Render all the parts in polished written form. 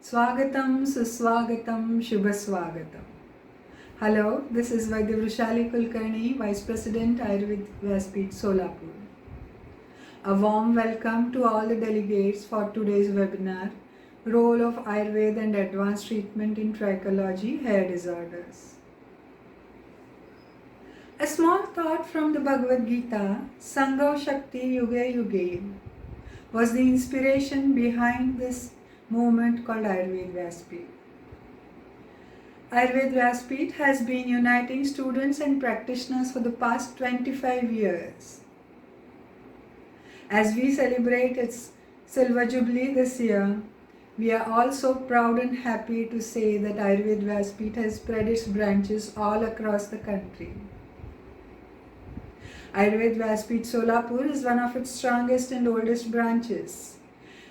Swagatam, Suswagatam, Shubhaswagatam. Hello, this is Vaidya Vrushali Kulkarni, Vice President, Ayurved Vyaspeeth, Solapur. A warm welcome to all the delegates for today's webinar, Role of Ayurveda and Advanced Treatment in Trichology, Hair Disorders. A small thought from the Bhagavad Gita, Sangha Shakti Yuge Yuge, was the inspiration behind this movement called Ayurved Vyaspeeth. Ayurved Vyaspeeth has been uniting students and practitioners for the past 25 years. As we celebrate its Silver Jubilee this year, we are all so proud and happy to say that Ayurved Vyaspeeth has spread its branches all across the country. Ayurved Vyaspeeth Solapur is one of its strongest and oldest branches.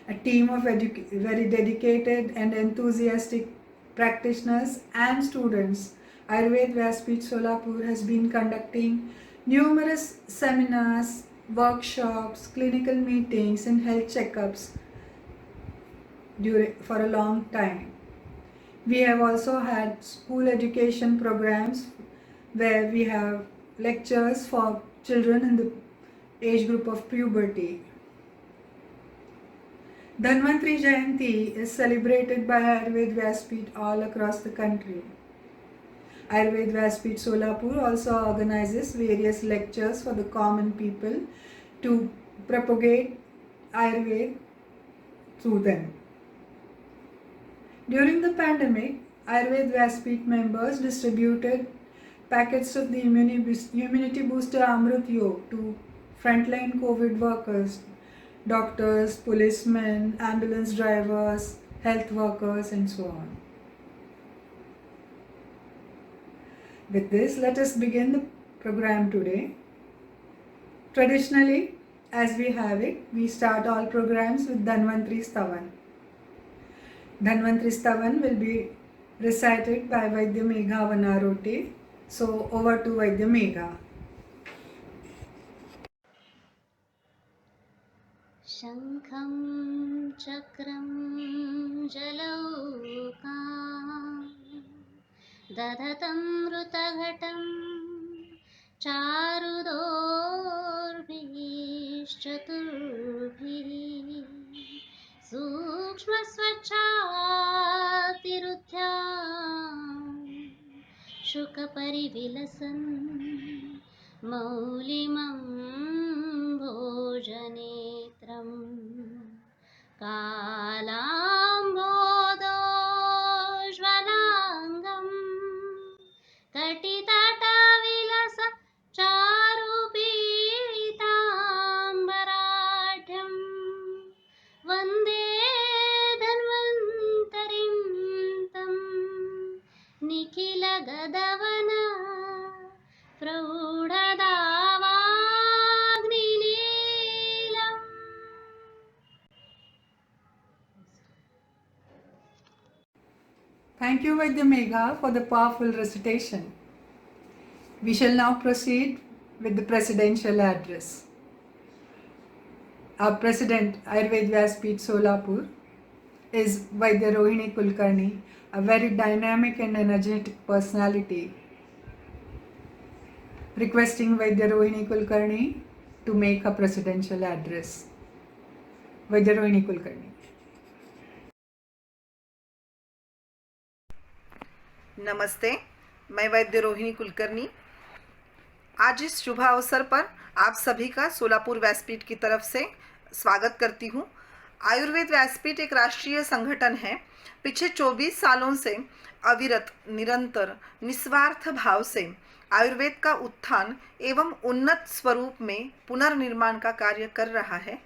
A team of very dedicated and enthusiastic practitioners and students, Ayurved Vyaspeeth Solapur has been conducting numerous seminars, workshops, clinical meetings and health checkups for a long time. We have also had school education programs where we have lectures for children in the age group of puberty. Dhanvantri Jayanti is celebrated by Ayurved Vyaspeeth all across the country. Ayurved Vyaspeeth Solapur also organizes various lectures for the common people to propagate Ayurveda through them. During the pandemic, Ayurved Vyaspeeth members distributed packets of the immunity booster Amrut Yog to frontline COVID workers, doctors, policemen, ambulance drivers, health workers, and so on. With this, let us begin the program today. Traditionally, as we have it, we start all programs with Dhanvantri Stavan. Dhanvantri Stavan will be recited by Vaidya Megha Vanarote. So, over to Vaidya Megha. शङ्खं चक्रं जलौकां दधतं मृतघटं चारुदोर्भिश्चतुर्भिः सूक्ष्मस्वच्छातिरुद्ध्यां शुकपरिविलसन् मौलिमं भोजनेत्रं कालाम्भोदोज्ज्वलाङ्गं कटितटविलस चारुपीताम्बराढ्यं वन्दे धन्वन्तरिं तं निखिलगदवना प्रौढदावाग्निलीलम्. Thank you, Vaidya Megha, for the powerful recitation. We shall now proceed with the presidential address. Our president, Ayurved Vyaspeeth Solapur, is Vaidya Rohini Kulkarni, a very dynamic and energetic personality. Requesting Vaidya Rohini Kulkarni to make a presidential address. Vaidya Rohini Kulkarni. नमस्ते, मैं वैद्य रोहिणी कुलकर्णी आज इस शुभ अवसर पर आप सभी का सोलापुर व्यासपीठ की तरफ से स्वागत करती हूँ। आयुर्वेद व्यासपीठ एक राष्ट्रीय संगठन है। पिछले 24 सालों से अविरत, निरंतर, निस्वार्थ भाव से आयुर्वेद का उत्थान एवं उन्नत स्वरूप में पुनर्निर्माण का कार्य कर रहा है।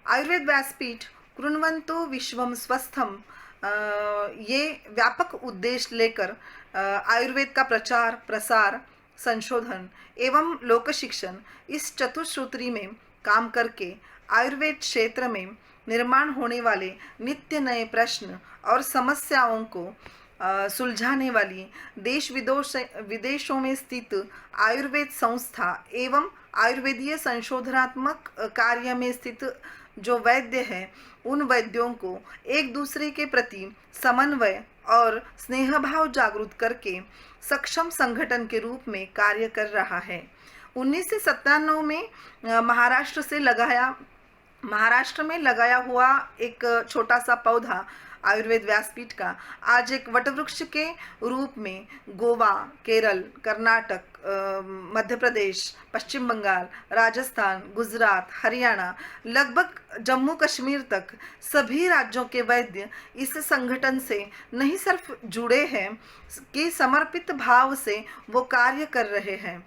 आयुर्वेद व्यासपीठ कृण्वन्तु विश्वम स्वस्थम ये व्यापक उद्देश्य लेकर आयुर्वेद का प्रचार, प्रसार, संशोधन एवं लोक शिक्षण इस चतुसूत्री में काम करके आयुर्वेद क्षेत्र में निर्माण होने वाले नित्य नए प्रश्न और समस्याओं को सुलझाने वाली देश विदेशों में स्थित आयुर्वेद संस्था एवं आयुर्वेदीय संशोधनात्मक कार्य में स्थित जो वैद्य है उन वैद्यों को एक दूसरे के प्रति समन्वय और स्नेह भाव जागृत करके सक्षम संगठन के रूप में कार्य कर रहा है। 1997 में महाराष्ट्र में लगाया हुआ एक छोटा सा पौधा आयुर्वेद व्यासपीठ का आज एक वटवृक्ष के रूप में गोवा, केरल, कर्नाटक, मध्य प्रदेश, पश्चिम बंगाल, राजस्थान, गुजरात, हरियाणा, लगभग जम्मू कश्मीर तक सभी राज्यों के वैद्य इस संगठन से नहीं सिर्फ जुड़े हैं कि समर्पित भाव से वो कार्य कर रहे हैं।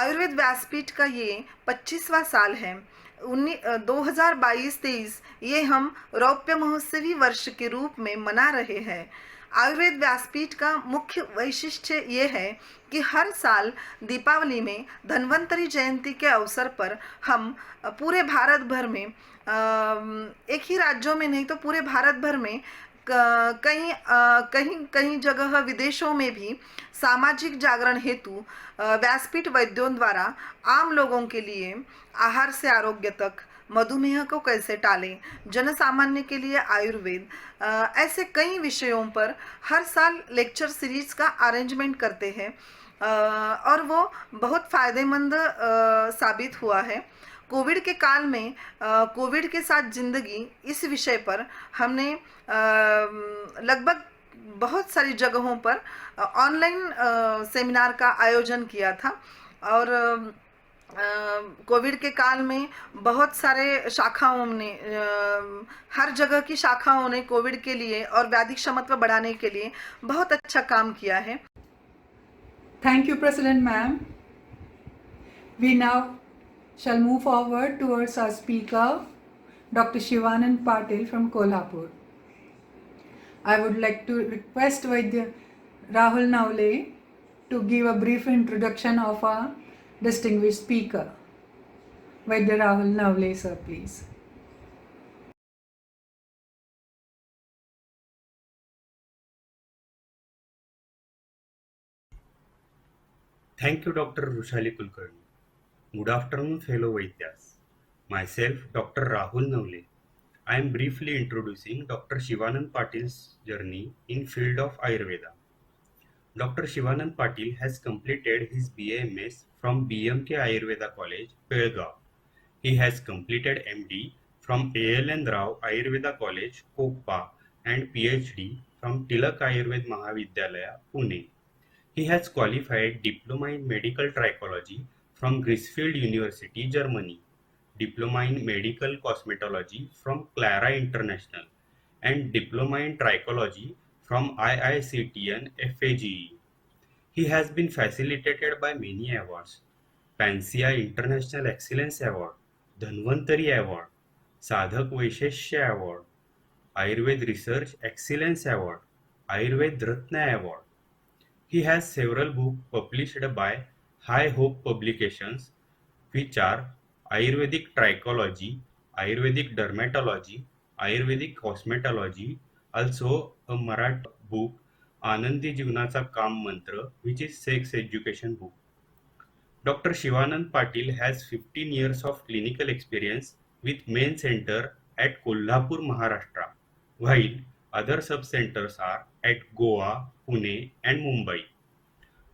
आयुर्वेद व्यासपीठ का ये 25वां साल है। 2022-23 ये हम रौप्य महोत्सवी वर्ष के रूप में मना रहे हैं। आयुर्वेद व्यासपीठ का मुख्य वैशिष्ट्य ये है कि हर साल दीपावली में धन्वंतरी जयंती के अवसर पर हम पूरे भारत भर में एक ही राज्यों में नहीं तो पूरे भारत भर में कहीं जगह विदेशों में भी सामाजिक जागरण हेतु व्यासपीठ वैद्यों द्वारा आम लोगों के लिए आहार से आरोग्य तक, मधुमेह को कैसे टालें, जन सामान्य के लिए आयुर्वेद, ऐसे कई विषयों पर हर साल लेक्चर सीरीज का अरेंजमेंट करते हैं और वो बहुत फ़ायदेमंद साबित हुआ है। कोविड के काल में कोविड के साथ ज़िंदगी इस विषय पर हमने लगभग बहुत सारी जगहों पर ऑनलाइन सेमिनार का आयोजन किया था और कोविड के काल में बहुत सारे शाखाओं ने हर जगह की शाखाओं ने कोविड के लिए और व्याधि क्षमत्व बढ़ाने के लिए बहुत अच्छा काम किया है। Thank you, President Ma'am. We now shall move forward towards our speaker, Dr. Shivanand Patil from Kolhapur. I would like to request Vaidya Rahul Navle to give a brief introduction of our distinguished speaker. Vaidya Rahul Navle, sir, please. Thank you, Dr. Rushali Kulkarni. Good afternoon, fellow Vaidyas. Myself, Dr. Rahul Navle. I am briefly introducing Dr. Shivanand Patil's journey in field of Ayurveda. Dr. Shivanand Patil has completed his BAMS from BMK Ayurveda College, Belgaum. He has completed MD from ALN Rao Ayurveda College, Kokpa, and PhD from Tilak Ayurved Mahavidyalaya, Pune. He has qualified Diploma in Medical Trichology from Grisfield University, Germany, Diploma in Medical Cosmetology from Clara International, and Diploma in Trichology from IICTN FAGE. He has been facilitated by many awards: Pansia International Excellence Award, Dhanvantari Award, Sadhak Vaisheshya Award, Ayurved Research Excellence Award, Ayurved Ratna Award. He has several books published by High Hope Publications, which are Ayurvedic Trichology, Ayurvedic Dermatology, Ayurvedic Cosmetology, also a Marathi book, Anandi Jivnacha Kam Mantra, which is sex education book. Dr. Shivanand Patil has 15 years of clinical experience with main center at Kolhapur, Maharashtra, while other sub-centers are at Goa, Pune and Mumbai.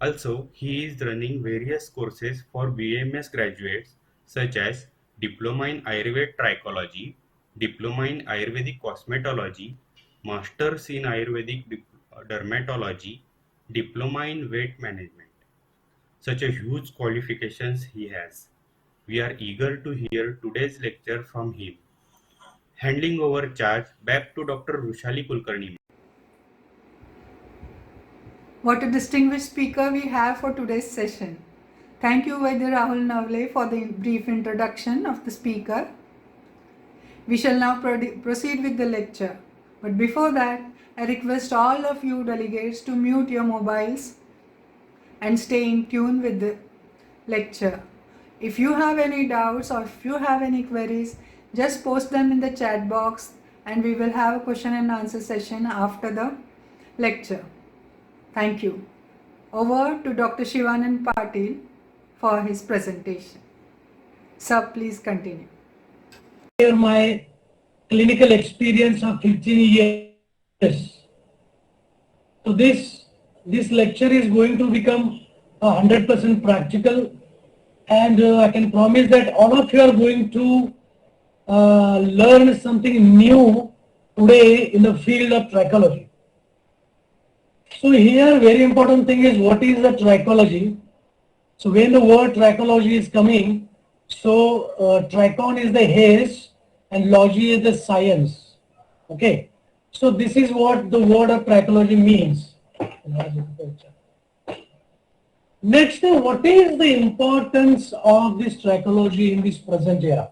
Also, he is running various courses for BMS graduates such as Diploma in Ayurvedic Trichology, Diploma in Ayurvedic Cosmetology, Masters in Ayurvedic Dermatology, Diploma in Weight Management. Such a huge qualifications he has. We are eager to hear today's lecture from him. Handing over charge back to Dr. Rushali Kulkarni. What a distinguished speaker we have for today's session. Thank you, Vaidya Rahul Navle, for the brief introduction of the speaker. We shall now proceed with the lecture. But before that, I request all of you delegates to mute your mobiles and stay in tune with the lecture. If you have any doubts or if you have any queries, just post them in the chat box and we will have a question and answer session after the lecture. Thank you. Over to Dr. Shivanand Patil for his presentation. Sir, please continue. Here my clinical experience of 15 years. So this lecture is going to become 100% practical, and I can promise that all of you are going to learn something new today in the field of trichology. So here very important thing is what is the trichology. So when the word trichology is coming, so trichon is the hairs and logy is the science. Okay, so this is what the word of trichology means. Next, what is the importance of this trichology in this present era?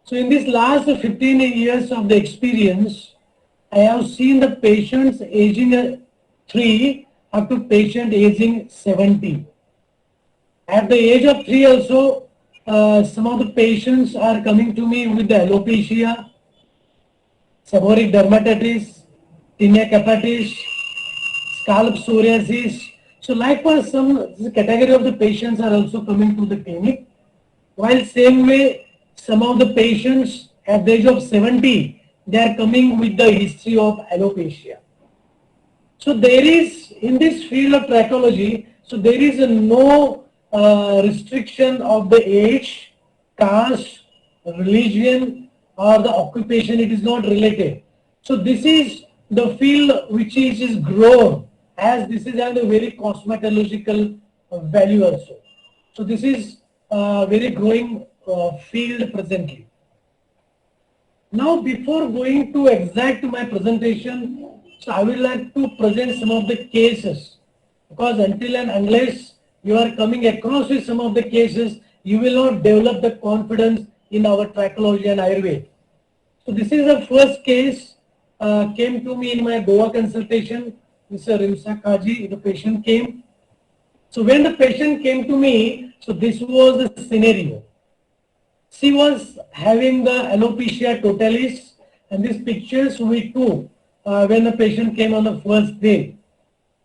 So in this last 15 years of the experience, I have seen the patients aging 3 up to patient aging 70. At the age of 3 also, some of the patients are coming to me with the alopecia, seborrheic dermatitis, tinea capitis, scalp psoriasis. So likewise, some category of the patients are also coming to the clinic. While same way, some of the patients at the age of 70, they are coming with the history of alopecia. So there is, in this field of trichology, so there is no restriction of the age, caste, religion, or the occupation. It is not related. So this is the field which is grown, as this is having a very cosmetological value also. So this is a very growing field presently. Now before going to exact my presentation, so I would like to present some of the cases, because until and unless you are coming across with some of the cases, you will not develop the confidence in our trichology and Ayurveda. So this is the first case came to me in my Goa consultation. Mr. Rimsa Kaji, the patient came. So when the patient came to me, so this was the scenario. She was having the alopecia totalis, and these pictures we took when the patient came on the first day.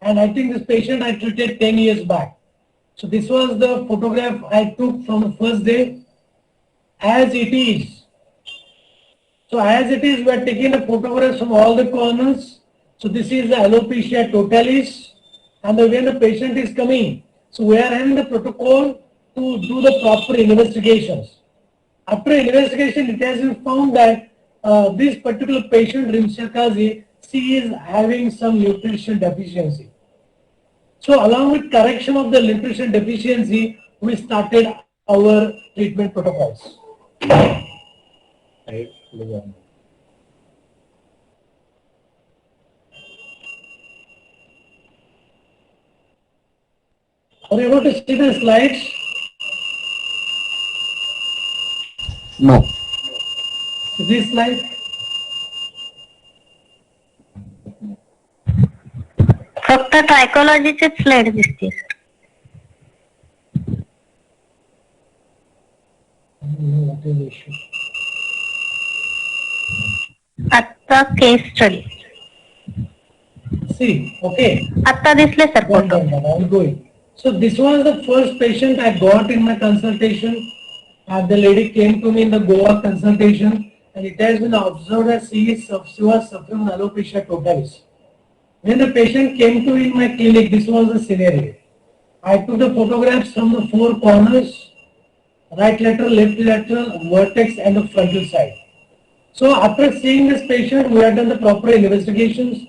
And I think this patient I treated 10 years back. So this was the photograph I took from the first day as it is. So as it is, we are taking the photographs from all the corners. So this is the alopecia totalis, and when the patient is coming, so we are having the protocol to do the proper investigations. After investigation, it has been found that this particular patient, Rimsa Kaji, she is having some nutrition deficiency. So along with correction of the nutrition deficiency, we started our treatment protocols. Are you able to see the slides? No. This slide? फक्त ट्रायकोलॉजीचे slide दिसते sir. What is the issue? आता case study. See, okay. आता दिसले sir photo. I'm going. So this was the first patient I got in my consultation. The lady came to me in the Goa consultation, and it has been observed that she was suffering from alopecia totalis. When the patient came to me in my clinic, this was the scenario. I took the photographs from the 4 corners, right lateral, left lateral, vertex, and the frontal side. So after seeing this patient, we have done the proper investigations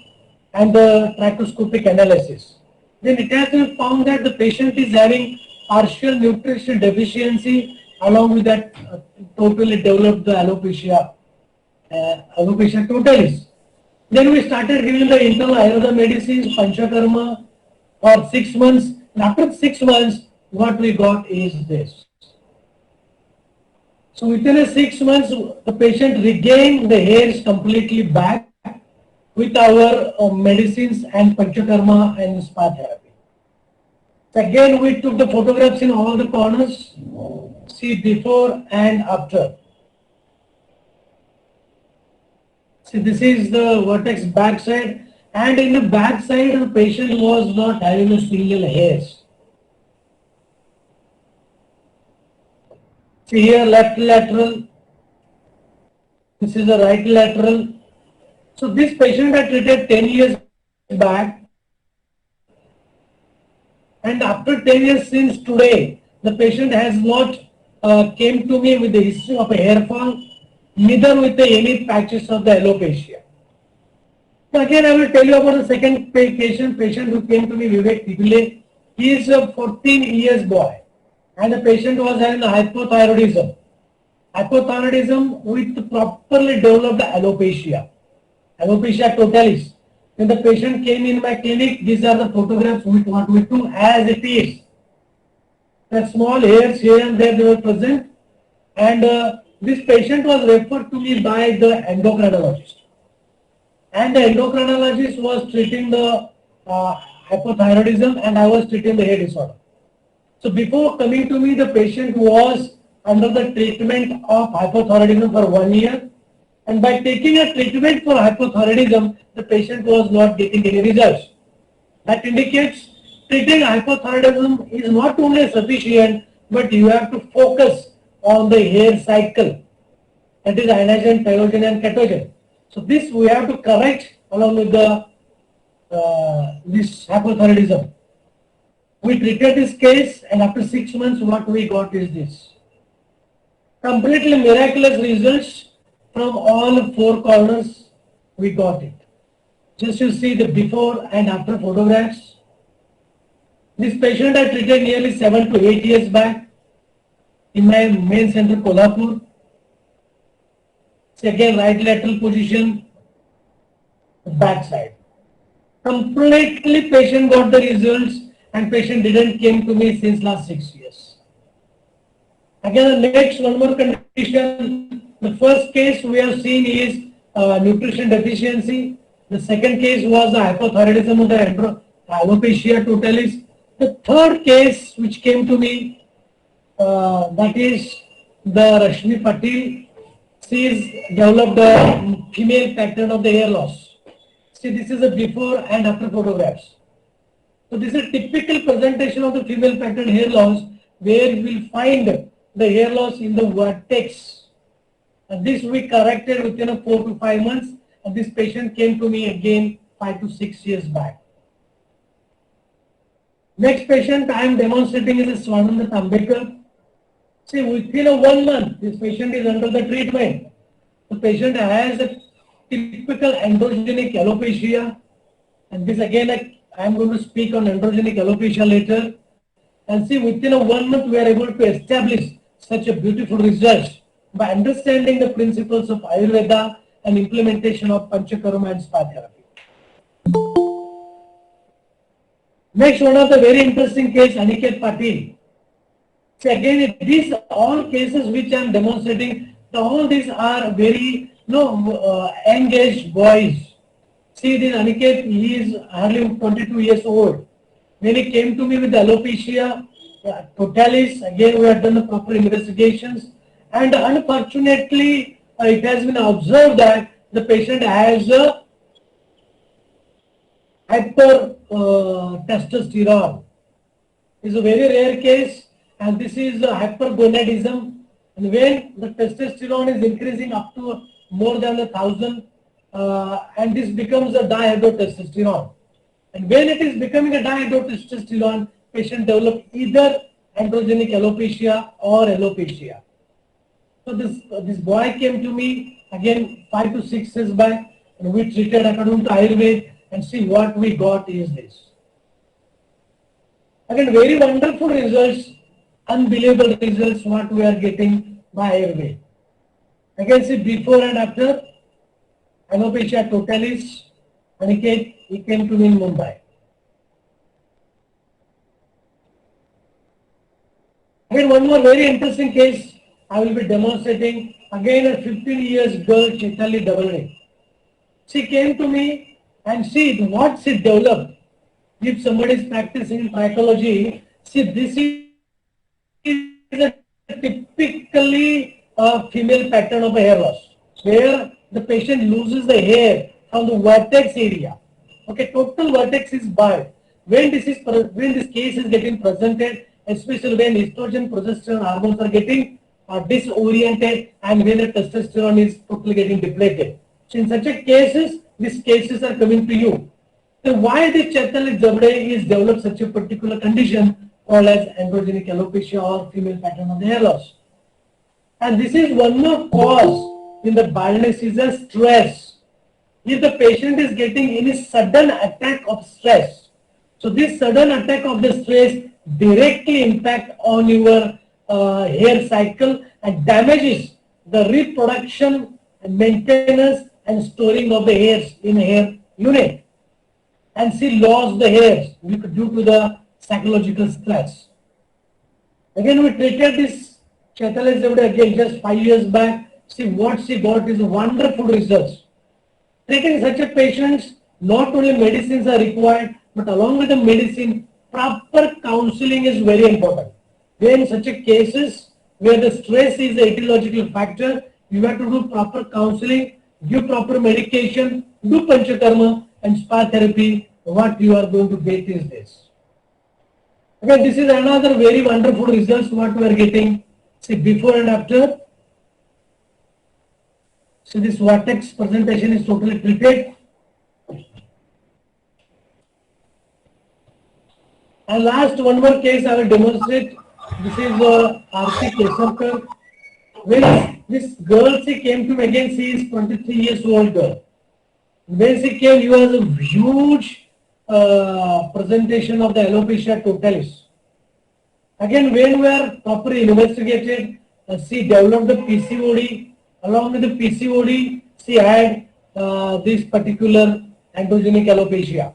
and the trachoscopic analysis. Then it has been found that the patient is having partial nutrition deficiency, along with that totally developed the alopecia totalis. Then we started giving the internal Ayurveda medicines, Panchakarma, for 6 months. And after 6 months, what we got is this. So within 6 months, the patient regained the hairs completely back with our medicines and Panchakarma and spa therapy. So again, we took the photographs in all the corners. See before and after. See, this is the vertex back side, and in the back side, the patient was not having a single hairs. See here, left lateral, This is the right lateral. So this patient I treated 10 years back, and after 10 years since today, the patient has not came to me with the history of a hair fall, neither with any patches of the alopecia. So again, I will tell you about the second patient who came to me, Vivek Tigule. He is a 14 years boy, and the patient was having hypothyroidism. Hypothyroidism with properly developed alopecia totalis. When the patient came in my clinic, these are the photographs with what we do as it is. The small hairs here and there they were present, and this patient was referred to me by the endocrinologist. And the endocrinologist was treating the hypothyroidism, and I was treating the hair disorder. So before coming to me, the patient was under the treatment of hypothyroidism for 1 year, and by taking a treatment for hypothyroidism, the patient was not getting any results. That indicates treating hypothyroidism is not only sufficient, but you have to focus on the hair cycle, that is ionogen, tyrogen and catogen. So this we have to correct along with the this hypothyroidism. We treated this case, and after 6 months what we got is this. Completely miraculous results from all four corners we got it. Just you see the before and after photographs. This patient I treated nearly 7 to 8 years back in my main center Kolhapur. Again, right lateral position, back side. Completely patient got the results, and patient didn't came to me since last 6 years. Again, the next one more condition. The first case we have seen is nutrition deficiency. The second case was the hypothyroidism with the alopecia totalis. The third case which came to me, that is the Rashmi Patil. She has developed a female pattern of the hair loss. See, this is a before and after photographs. So this is a typical presentation of the female pattern hair loss, where you will find the hair loss in the vertex. And this we corrected within 4 to 5 months, and this patient came to me again 5 to 6 years back. Next patient I am demonstrating is Swananda Tambekar. See, within 1 month, this patient is under the treatment. The patient has a typical androgenic alopecia, and this again I am going to speak on androgenic alopecia later. And see, within 1 month we are able to establish such a beautiful result by understanding the principles of Ayurveda and implementation of Panchakarma and spa therapy. Next, one of the very interesting case, Aniket Patil. So again, these all cases which I am demonstrating, all these are very engaged boys. See, this Aniket, he is hardly 22 years old. When he came to me with alopecia totalis, again we have done the proper investigations, and unfortunately it has been observed that the patient has a hypertestosterone. It's a very rare case, and this is hypergonadism. And when the testosterone is increasing up to more than 1,000, and this becomes a dihydrotestosterone. And when it is becoming a dihydrotestosterone, patient develop either androgenic alopecia or alopecia. So this boy came to me again 5 to 6 years back, and we treated according to Ayurveda, and see what we got is this. Again, very wonderful results, unbelievable results what we are getting by Ayurveda. Again, see before and after, alopecia totalis, Aniket, he came to me in Mumbai. Again, one more very interesting case I will be demonstrating. Again, a 15 years girl, Chaitali Dabalne. She came to me and see what she developed. If somebody is practicing trichology, see this is a typically a female pattern of a hair loss, where the patient loses the hair from the vertex area. Okay, total vertex is bald. When this case is getting presented, especially when estrogen, progesterone hormones are getting disoriented and when the testosterone is totally getting depleted. So in such a cases, these cases are coming to you. So why this Chaitanya Zabde is developed such a particular condition called as androgenic alopecia or female pattern of the hair loss. And this is one more cause in the baldness is a stress. If the patient is getting any sudden attack of stress, so this sudden attack of the stress directly impact on your hair cycle and damages the reproduction and maintenance and storing of the hairs in a hair unit. And she lost the hairs due to the psychological stress. Again, we treated this Chaitanya Zabde again just 5 years back. See what she got is wonderful results. Treating such a patients, not only medicines are required, but along with the medicine, proper counseling is very important. When such a cases where the stress is the etiological factor, you have to do proper counseling, give proper medication, do panchakarma and spa therapy. What you are going to get is this. Okay, this is another very wonderful results what we are getting. See before and after. So this vortex presentation is totally treated. And last one more case I will demonstrate. This is Aarti Kesarkar. When this girl she came to me again, she is 23 years old girl. When she came, she was a huge presentation of the alopecia totalis. Again, when we are properly investigated, she developed the PCOD. Along with the PCOD, she had this particular androgenic alopecia.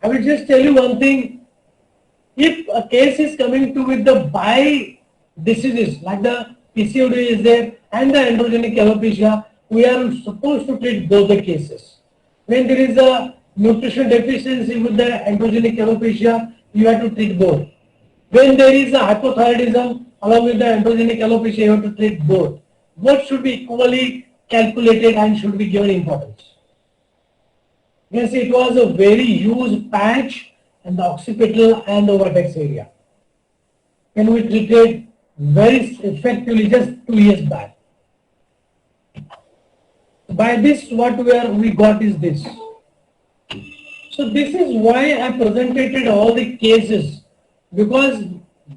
I will just tell you one thing. If a case is coming to with the bi diseases like the PCOD is there and the androgenic alopecia, we are supposed to treat both the cases. When there is a nutrition deficiency with the androgenic alopecia, you have to treat both. When there is a hypothyroidism along with the androgenic alopecia, you have to treat both. Both should be equally calculated and should be given importance. You can see it was a very huge patch in the occipital and the vertex area. And we treated very effectively just 2 years back. By this, what we got is this. So this is why I presented all the cases, because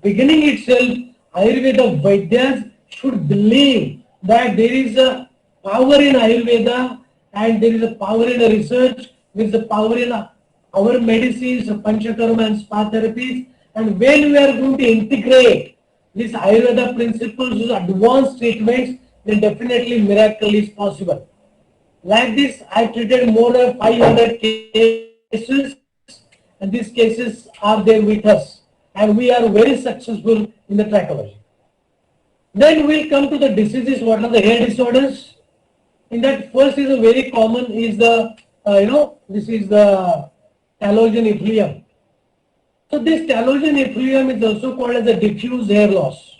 beginning itself, Ayurveda Vaidyas should believe that there is a power in Ayurveda and there is a power in the research, there is a power in our medicines, panchakarma and spa therapies. And when we are going to integrate these Ayurveda principles with advanced treatments, then definitely miracle is possible. Like this, I treated more than 500 cases, and these cases are there with us, and we are very successful in the trichology. Then we'll come to the diseases. What are the hair disorders? In that, first is a very common is the this is the Tallogen effluvium. So this Tallogen effluvium is also called as a diffuse hair loss.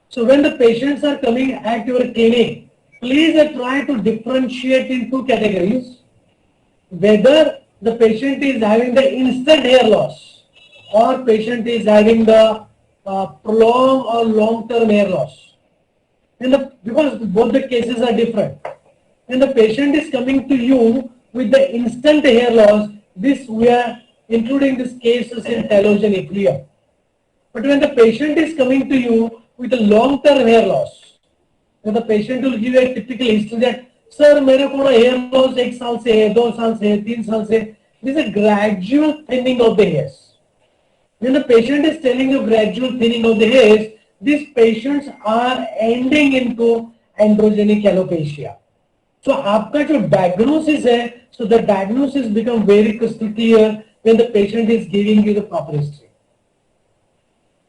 So when the patients are coming at your clinic, please try to differentiate in two categories. Whether the patient is having the instant hair loss or patient is having the prolonged or long-term hair loss. Because both the cases are different. When the patient is coming to you with the instant hair loss, this we are including these cases in Tallogen effluvium. But when the patient is coming to you with a long-term hair loss, then the patient will give a typical history that, sir, मेरे को hair loss 1 साल से है, 2 साल से है, 3 साल से. This is a gradual thinning of the hairs. When the patient is telling you gradual thinning of the hairs, these patients are ending into androgenic alopecia. So आपका जो diagnosis है, so the diagnosis become very crystal clear when the patient is giving you the proper history.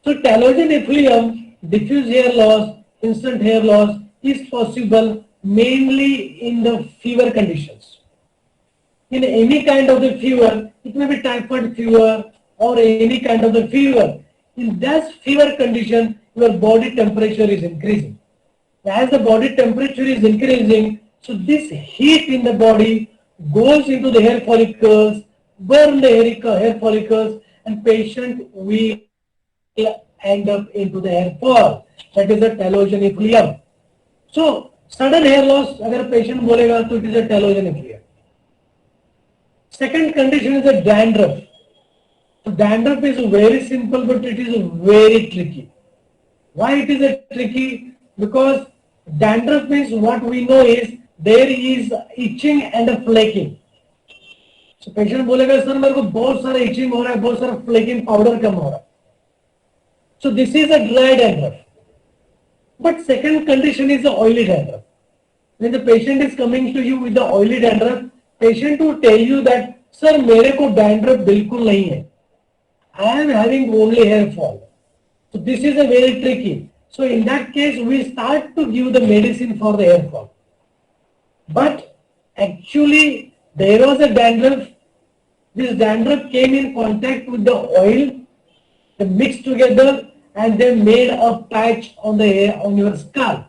So Tallogen effluvium, diffuse hair loss, instant hair loss is possible mainly in the fever conditions. In any kind of the fever, it may be typhoid fever or any kind of the fever. In that fever condition, your body temperature is increasing. As the body temperature is increasing, so this heat in the body goes into the hair follicles, burn the hair follicles, and patient will end up into the hair fall. That is the talosenic phlegm. So sudden hair loss, अगर patient बोलेगा तो it is a talosenic phlegm. Second condition is a dandruff. So dandruff is very simple, but it is very tricky. Why it is a tricky? Because dandruff means what we know is there is itching and a flaking. So patient बोलेगा sir मेरे को बहुत सारा itching हो रहा है, बहुत सारा flaking powder कम हो रहा है. So this is a dry dandruff. But second condition is the oily dandruff. When the patient is coming to you with the oily dandruff, patient will tell you that sir मेरे को dandruff बिल्कुल नहीं है. I am having only hair fall. So this is a very tricky. So in that case, we start to give the medicine for the hair fall. But actually, there was a dandruff. This dandruff came in contact with the oil. They mixed together and they made a patch on the hair on your scalp.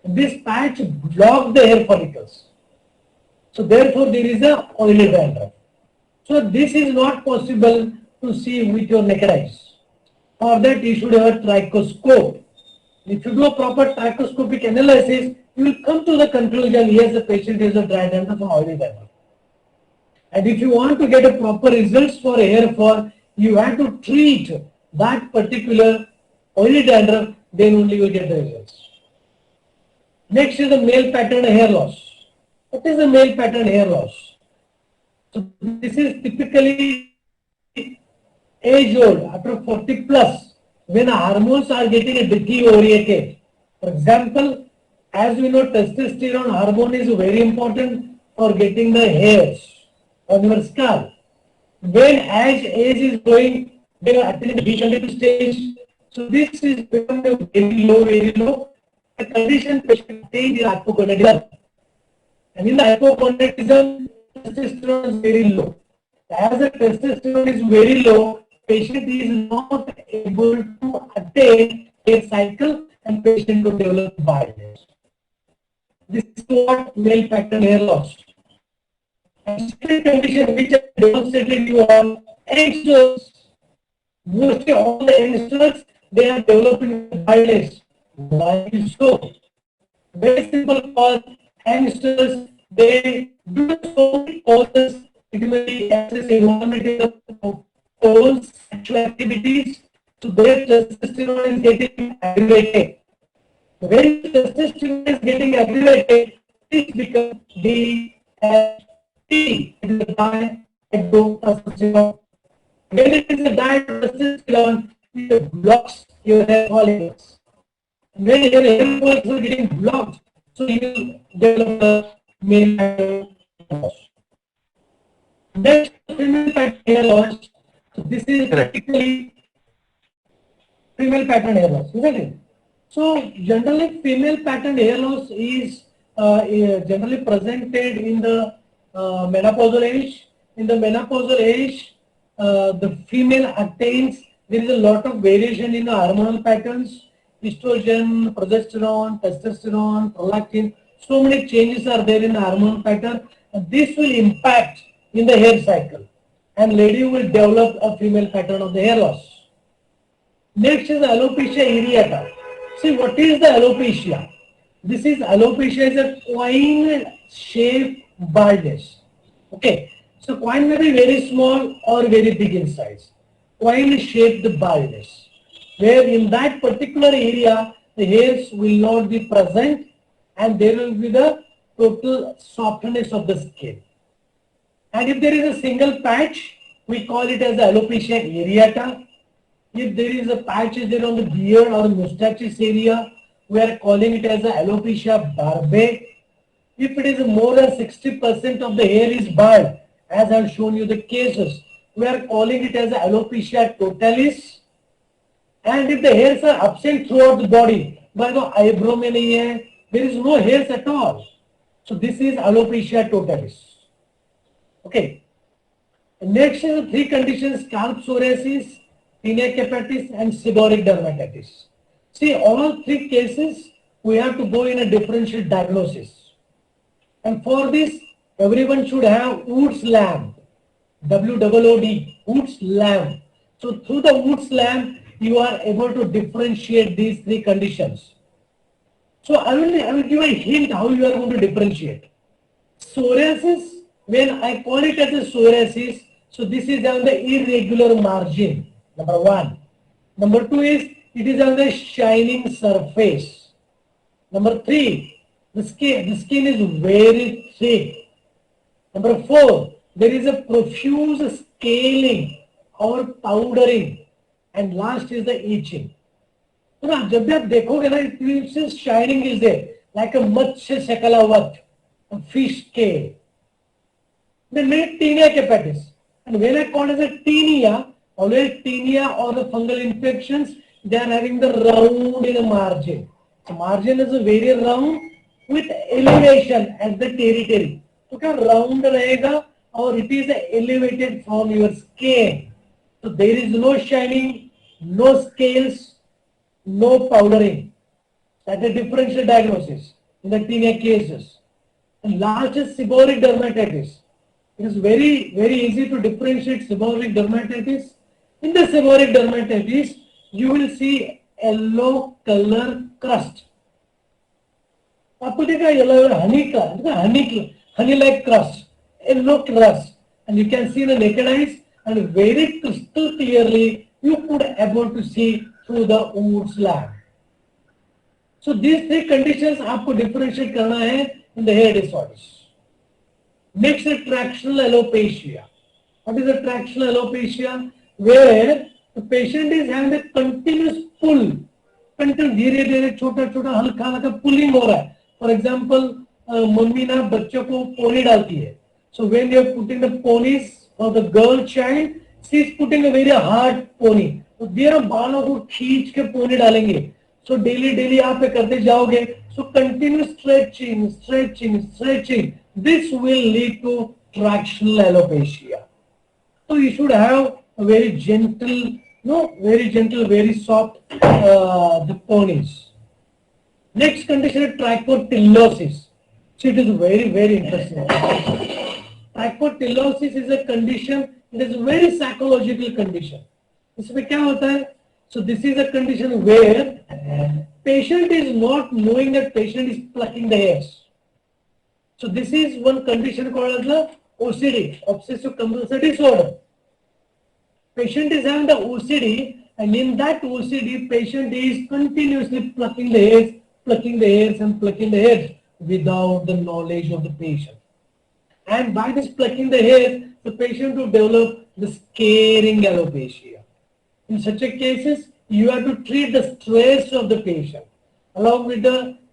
This patch blocked the hair follicles. So therefore, there is a oily dandruff. So this is not possible to see with your naked eyes. For that, you should have a trichoscope. If you do a proper trichoscopic analysis, you will come to the conclusion, yes, the patient is a dry dandruff or oily dandruff. And if you want to get a proper results for hair fall, you have to treat that particular oily dandruff, then only you will get the results. Next is the male pattern hair loss. What is the male pattern hair loss? So this is typically age old, after 40 plus, when hormones are getting deteriorated. For example, as we know, testosterone hormone is very important for getting the hairs on your scalp. When as age is growing, they are attaining the degenerative stage. So this is becoming very low. The condition patient attains is hypogonadism. And in the hypogonadism, testosterone is very low. As the testosterone is very low, patient is not able to attain a cycle and patient will develop baldness. This is what male pattern hair loss. And second condition which I demonstrated you on youngsters. Mostly all the youngsters, they are developing baldness. Why is so? Very simple cause. Youngsters, they do so many causes. It may be access environmental goals, sexual activities, so their testosterone is getting aggravated. When testosterone is getting aggravated, it becomes DHT, it is a dihydrotestosterone. When it is a dihydrotestosterone, it blocks your hair follicles. When your hair follicles are getting blocked, so you will develop a male hair loss. Next, female pattern hair loss. So this is typically female pattern hair loss, isn't it? So generally female pattern hair loss is generally presented in the menopausal age. In the menopausal age, the female attains, there is a lot of variation in the hormonal patterns, estrogen, progesterone, testosterone, prolactin, so many changes are there in the hormonal pattern, and this will impact in the hair cycle. And lady will develop a female pattern of the hair loss. Next is alopecia areata. See, what is the alopecia? This is alopecia is a coin-shaped baldness. Okay, so coin may be very small or very big in size. Coin-shaped baldness, where in that particular area the hairs will not be present and there will be the total softness of the skin. And if there is a single patch, we call it as alopecia areata. If there is a patch there on the beard or mustaches area, we are calling it as a alopecia barbae. If it is more than 60% of the hair is bald, as I have shown you the cases, we are calling it as a alopecia totalis. And if the hairs are absent throughout the body, but no eyebrow mein nahi hai, there is no hairs at all. So this is alopecia totalis. Okay. Next is the three conditions: scalp psoriasis, tinea capitis, and seborrheic dermatitis. See, all three cases we have to go in a differential diagnosis. And for this, everyone should have Wood's lamp, WOOD, Wood's lamp. So through the Wood's lamp, you are able to differentiate these three conditions. So I will give a hint how you are going to differentiate. Psoriasis, when I call it as a psoriasis, so this is on the irregular margin, number one. Number two is it is on the shining surface. Number three, the skin is very thick. Number four, there is a profuse scaling or powdering. And last is the itching. तो ना जब भी आप देखोगे ना it's shining is there like a मत्स्य शकलावत fish scale. Then made tinea capitis. And when I call it as a tinea, always tinea or the fungal infections, they are having the round in the margin. So margin is a very round with elevation at the territory. तो क्या round रहेगा और it is elevated from your skin. So there is no shining, no scales, no powdering. That's a differential diagnosis in the tinea cases. And last is seborrheic dermatitis. It is very, very easy to differentiate seborrheic dermatitis. In the seborrheic dermatitis, you will see yellow color crust. आपको देखा yellow honey like crust, yellow crust, and you can see the naked eyes, and very crystal clearly you could able to see through the wound slab. So these three conditions आपको differentiate करना है in the hair disorders. Next is tractional alopecia. What is a tractional alopecia? Where the patient is having a continuous pull, continuous धीरे धीरे छोटा छोटा हल्का हल्का pulling हो रहा है. For example, मम्मी ना बच्चों को पोनी डालती है. So when they are putting the ponies for the girl child, she is putting a very hard pony. तो देर बालों को खींच के पोनी डालेंगे. So daily आप ये करते जाओगे. So continuous stretching. This will lead to tractional alopecia. So you should have a very gentle, very soft the ponies. Next condition is trichotillomania. So it is very, very interesting. Trichotillomania is a condition. It is a very psychological condition. इसमें क्या होता है? So this is a condition where patient is not knowing that patient is plucking the hairs. So this is one condition called as the OCD, obsessive compulsive disorder. Patient is having the OCD, and in that OCD, patient is continuously plucking the hairs without the knowledge of the patient. And by this plucking the hairs, the patient will develop the scaring alopecia. In such a cases, you have to treat the stress of the patient. Along with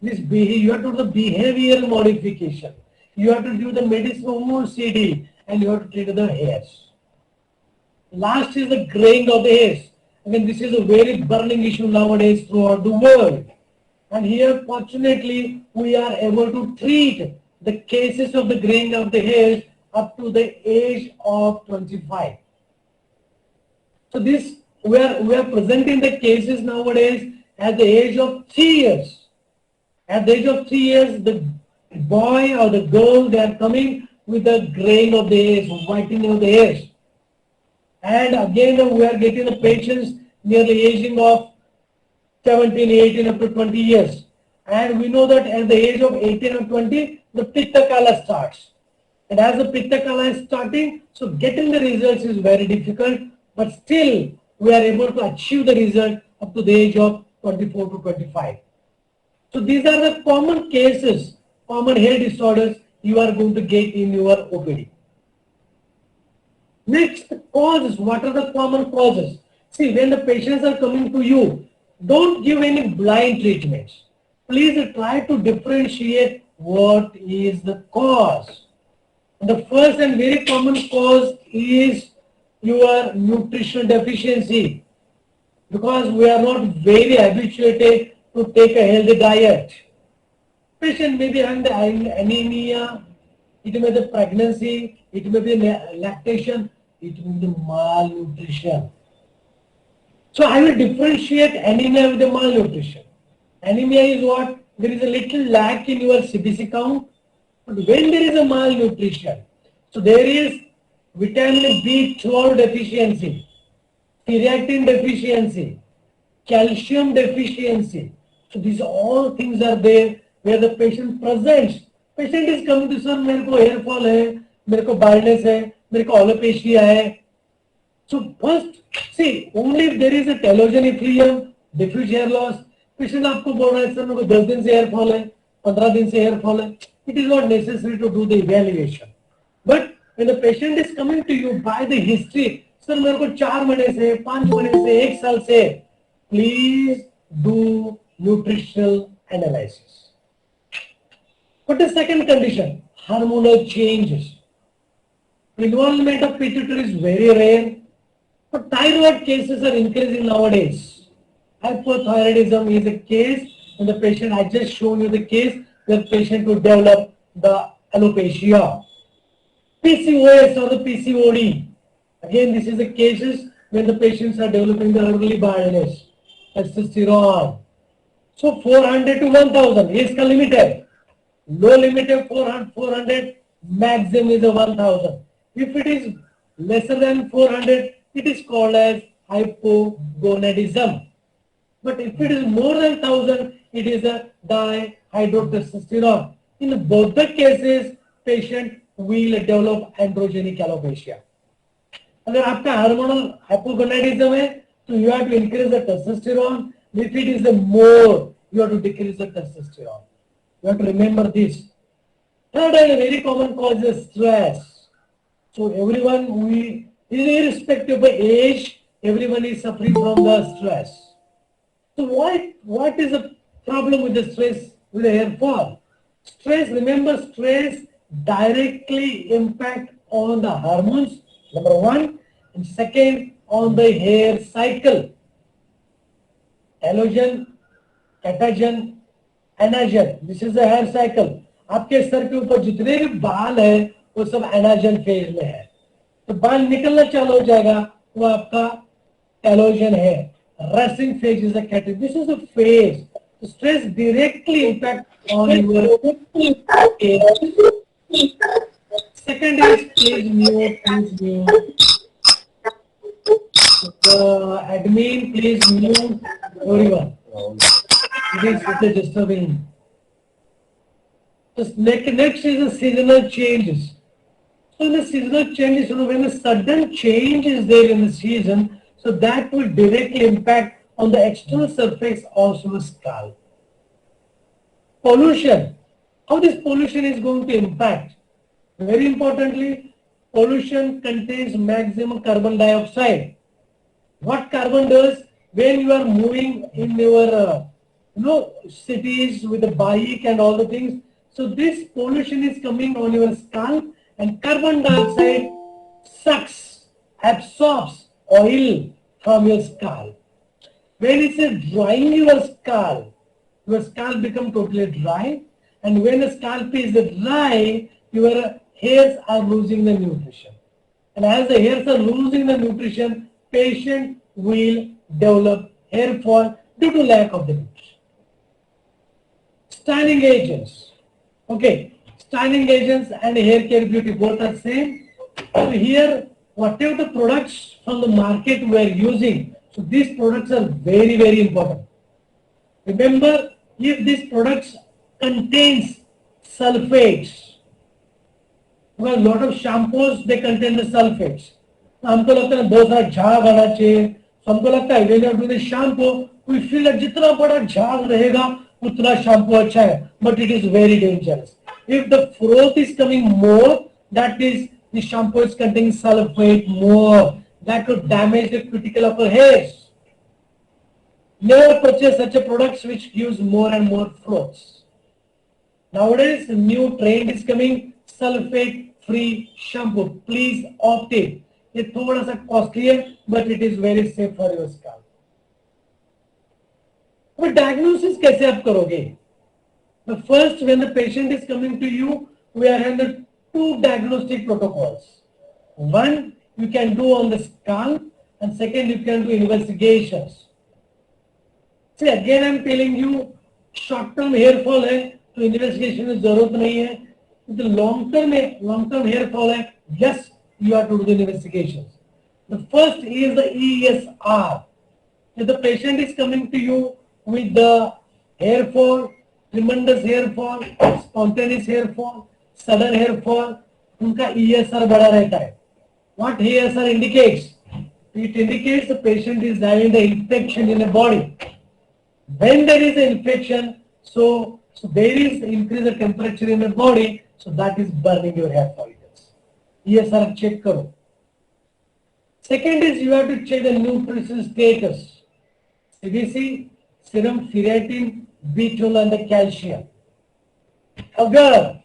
this behavior, you have to do the behavioral modification. You have to do the medicine OCD, and you have to treat the hairs. Last is the graying of the hairs. Again, this is a very burning issue nowadays throughout the world. And here, fortunately, we are able to treat the cases of the graying of the hairs up to the age of 25. So this we are presenting the cases nowadays at the age of 3 years. At the age of 3 years, the boy or the girl, they are coming with the graying of the hairs, whitening of the hairs. And again, we are getting the patients nearly aging of 17, 18 up to 20 years. And we know that at the age of 18 or 20, the Pitta Kala starts. And as the Pitta Kala is starting, so getting the results is very difficult, but still we are able to achieve the result up to the age of 24 to 25. So these are the common cases, common hair disorders you are going to get in your OPD. Next, causes. What are the common causes? See, when the patients are coming to you, don't give any blind treatments. Please try to differentiate what is the cause. The first and very common cause is your nutritional deficiency, because we are not very habituated to take a healthy diet. Patient may be having the anemia, it may be the pregnancy, it may be lactation, it may be the malnutrition. So I will differentiate anemia with the malnutrition. Anemia is what? There is a little lack in your CBC count, but when there is a malnutrition, so there is vitamin B12 deficiency, creatine deficiency, calcium deficiency. So these all things are there where the patient presents. Patient is coming to sir, मेरे को hair fall है, मेरे को baldness है, मेरे को alopecia है. So first, see, only if there is a telogen effluvium, diffuse hair loss, patient आपको बोल रहा है सर मेरे को 10 दिन से hair fall है, 15 दिन से hair fall है. It is not necessary to do the evaluation. But when the patient is coming to you by the history, sir मेरे को 4 महीने से, 5 महीने से, 1 साल से, please do nutritional analysis. What is second condition? Hormonal changes. Involvement of pituitary is very rare, but thyroid cases are increasing nowadays. Hypothyroidism is a case, and the patient, I just shown you the case where patient would develop the alopecia. PCOS or the PCOD. Again, this is the cases when the patients are developing the early baldness. Testosterone. So 400 to 1000 is limited. Low limit of 400, maximum is a 1000. If it is lesser than 400, it is called as hypogonadism. But if it is more than 1000, it is a dihydrotestosterone. In both the cases, patient will develop androgenic alopecia. अगर आपका hormonal hypogonadism है तो you have to increase the testosterone. If it is more, you have to decrease the testosterone. You have to remember this. Third and a very common cause is stress. So everyone, irrespective of age, everyone is suffering from the stress. So what is the problem with the stress, with the hair fall? Stress, remember, stress directly impact on the hormones, number one, and second, on the hair cycle. Elogen, catagen, anagen. This is the hair cycle. आपके sir के ऊपर जितने भी बाल है वो सब anagen phase में है. तो बाल निकलना चालू हो जाएगा वो आपका एलोजन है. Resting phase is a category. This is a phase. The stress directly impact on your hair. Second is please mute. The admin, please mute everyone. This is disturbing. Next is the seasonal changes. So in the seasonal changes, when a sudden change is there in the season, so that will directly impact on the external surface of the scalp. Pollution. How this pollution is going to impact? Very importantly, pollution contains maximum carbon dioxide. What carbon does when you are moving in your cities with the bike and all the things, so this pollution is coming on your scalp and carbon dioxide sucks, absorbs oil from your scalp. When it's drying your scalp becomes totally dry, and when the scalp is dry, your hairs are losing the nutrition. And as the hairs are losing the nutrition, patient will develop hair fall due to lack of the nutrition. Styling agents. Okay, styling agents and hair care beauty both are same. So here, whatever the products from the market we are using, so these products are very, very important. Remember, if these products contains sulfates, because a lot of shampoos they contain the sulfates. हमको लगता है बहुत सारा झाग आना चाहिए. हमको लगता है when you are doing the shampoo, we feel that जितना बड़ा झाग रहेगा उतना shampoo अच्छा है, but it is very dangerous. If the froth is coming more, that is the shampoo is containing sulfate more. That could damage the cuticle of your hairs. Never purchase such a products which gives more and more froths. Nowadays, a new trend is coming, sulfate-free shampoo. Please opt it. ये थोड़ा सा costly है, but it is very safe for your scalp. अब diagnosis कैसे आप करोगे? The first, when the patient is coming to you, we are having two diagnostic protocols. One, you can do on the scalp, and second, you can do investigations. See, again, I am telling you, short-term hair fall है, तो investigation की जरूरत नहीं है. The long-term hair fall है, yes, you have to do the investigations. The first is the ESR. If the patient is coming to you with the hair fall, tremendous hair fall, spontaneous hair fall, sudden hair fall, उनका ESR बढ़ा रहता है. What ESR indicates? It indicates the patient is having the infection in the body. When there is an infection, so there is increase the temperature in the body, so that is burning your hair follicles. ESR check करो. Second is you have to check the nutrition status. CBC, serum ferritin, B12 and the calcium. Agar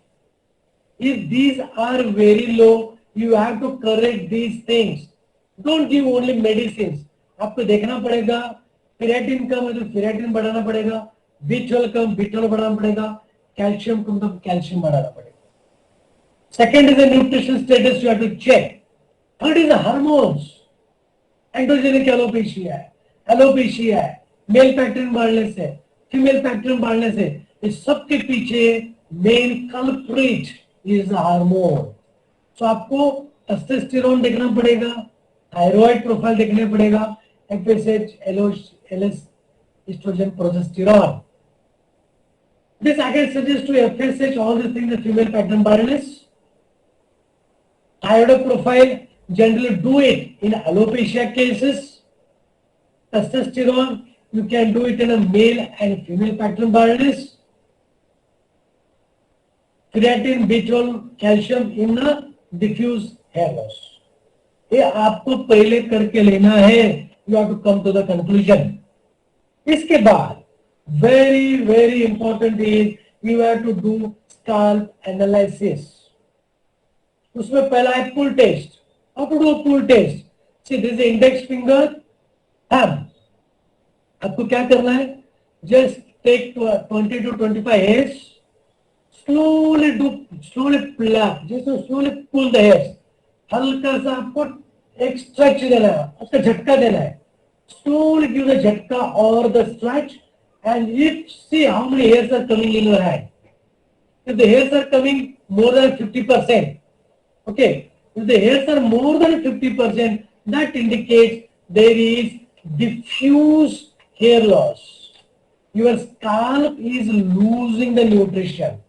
if these are very low, you have to correct these things. Don't give only medicines. आपको देखना पड़ेगा ferritin कम है तो ferritin बढ़ाना पड़ेगा, B12 कम B12 बढ़ाना पड़ेगा, calcium कम तो कैल्शियम बढ़ाना पड़ेगा. Second is the nutrition status you have to check. Third is the hormones. Androgenic alopecia है, एलोपेशिया है, मेल पैटर्न बढ़ने से, फीमेल पैटर्न बढ़ने से, इस सब के पीछे main culprit is the hormone. So आपको टेस्टोस्टेरोन देखना पड़ेगा, थायराइड प्रोफाइल देखना पड़ेगा, FSH, LS, estrogen, progesterone. This I can suggest to FSH all these things, the female pattern barrenness. Thyroid profile, generally do it in alopecia cases. Testosterone, you can do it in a male and female pattern barrenness. Creatine, B12, calcium in a diffuse hair loss. ये आपको पहले करके लेना है. You have to come to the conclusion. इसके बाद very important is you have to do scalp analysis. उसमें पहला है pull test. How to do a pull test? See, this is the index finger, thumb. आपको क्या करना है? Just take 20 to 25 hairs. Slowly pluck. Just slowly pull the hairs. हल्का सा आपको एक stretch देना है, उसका झटका देना है. Slowly give the झटका or the stretch, and if see how many hairs are coming in your hand. If the hairs are coming more than 50%, okay. If the hairs are more than 50%, that indicates there is diffuse hair loss. Your scalp is losing the nutrition.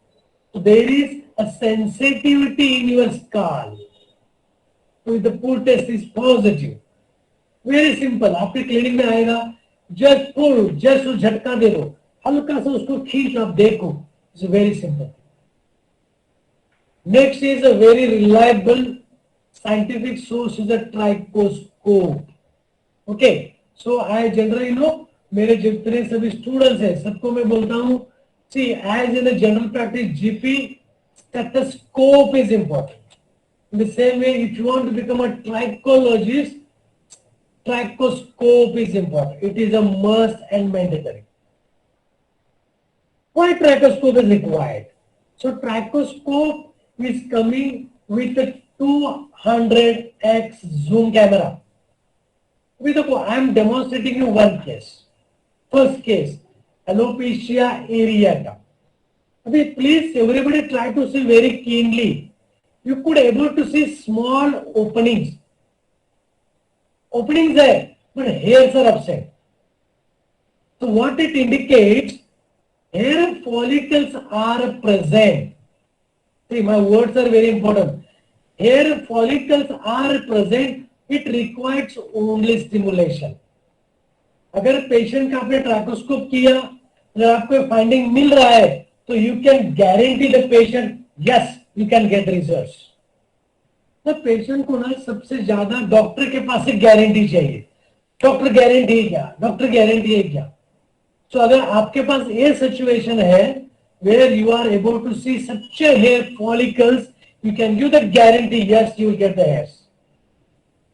So there is a sensitivity in your scalp. So if the pull test is positive, very simple. आपके clinic में आएगा, just pull, just झटका दे दो, हल्का सा उसको खींच आप देखो. It's very simple. Next is a very reliable scientific source is a trichoscope. Okay, so I generally know मेरे जितने सभी स्टूडेंट्स हैं सबको मैं बोलता हूँ, see as in a general practice GP, stethoscope is important. In the same way, if you want to become a trichologist, trichoscope is important. It is a must and mandatory. Why trichoscope is required? So trichoscope is coming with a 200x zoom camera. I am demonstrating you one case. First case, alopecia areata. Please, everybody try to see very keenly. You could able to see small openings. Openings there, but hairs are absent. So what it indicates, hair follicles are present. See, my words are very important. Hair follicles are present. It requires only stimulation. अगर patient का आपने ट्राइकोस्कोप किया, अगर आपको finding मिल रहा है, तो you can guarantee the patient, yes you can get results. तो पेशेंट को ना सबसे ज्यादा डॉक्टर के पास एक गारंटी चाहिए. डॉक्टर गारंटी है क्या, डॉक्टर गारंटी है क्या. तो अगर आपके पास ये सिचुएशन है where you are able to see such a hair follicles, you can give that guarantee, yes you will get the hairs.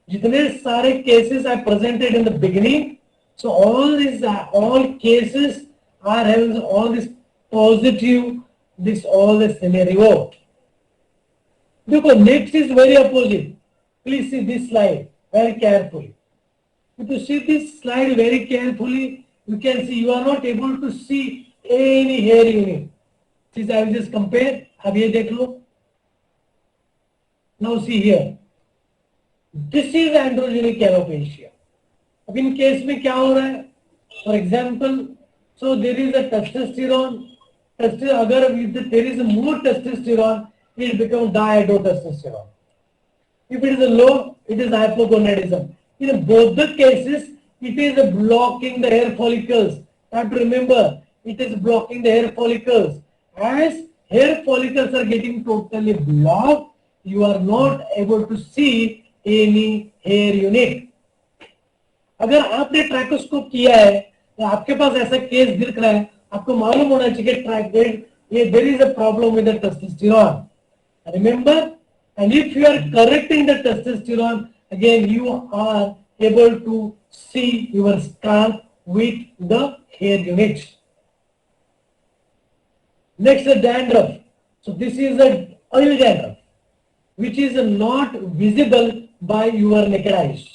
जितने सारे cases I presented in the beginning, so all cases are having all this positive, all the scenario. Because next is very opposite. Please see this slide very carefully. If you see this slide very carefully, you can see you are not able to see any hair unit. Since I will just compare, अब ये देख लो. Now see here. This is androgenic alopecia. अब in case में क्या हो रहा है? For example, so there is a testosterone, अगर there is more testosterone, it becomes dihydrotestosterone. If it is a low, it is hypogonadism. In both the cases, it is blocking the hair follicles. Have to remember, it is blocking the hair follicles. As hair follicles are getting totally blocked, you are not able to see any hair unit. अगर आपने ट्रैकोस्कोप किया है तो आपके पास ऐसा case दिख रहा है, आपको मालूम होना चाहिए ट्रैक ये there is a problem with the testosterone. Remember, and if you are correcting the testosterone, again you are able to see your scalp with the hair units. Next, the dandruff. So this is a oil dandruff, which is not visible by your naked eyes.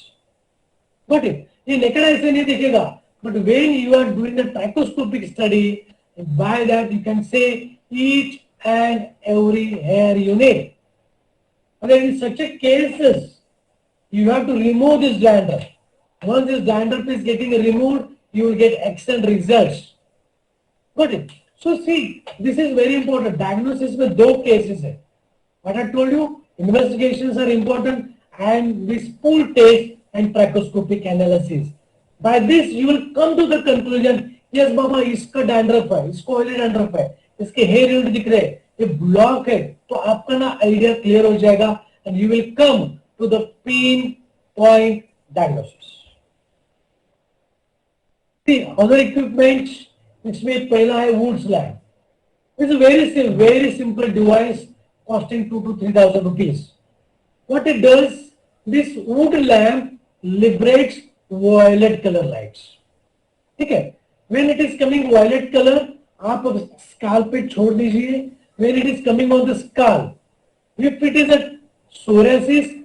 Got it? ये naked eyes से नहीं दिखेगा, but when you are doing the trichoscopic study, by that you can say each and every hair unit. Again, in such a cases, you have to remove this dandruff. Once this dandruff is getting removed, you will get excellent results. Got it? So see, this is very important. Diagnosis में दो cases है. What I told you, investigations are important, and this pool test and trichoscopic analysis. By this, you will come to the conclusion, yes, बाबा इसका dandruff है, इसको oily dandruff है, इसके hair unit दिख रहे हैं, ये ब्लॉक है, तो आपका ना आइडिया क्लियर हो जाएगा and you will come to the pin point diagnosis. Other equipments, इसमें पहला है Wood's lamp. It's a very simple device costing 2,000 to 3,000 rupees. What it does, this wood lamp liberates violet color lights. ठीक है? When it is coming violet color, आप scalp पे छोड़ दीजिए. When it is coming on the scalp, if it is a psoriasis,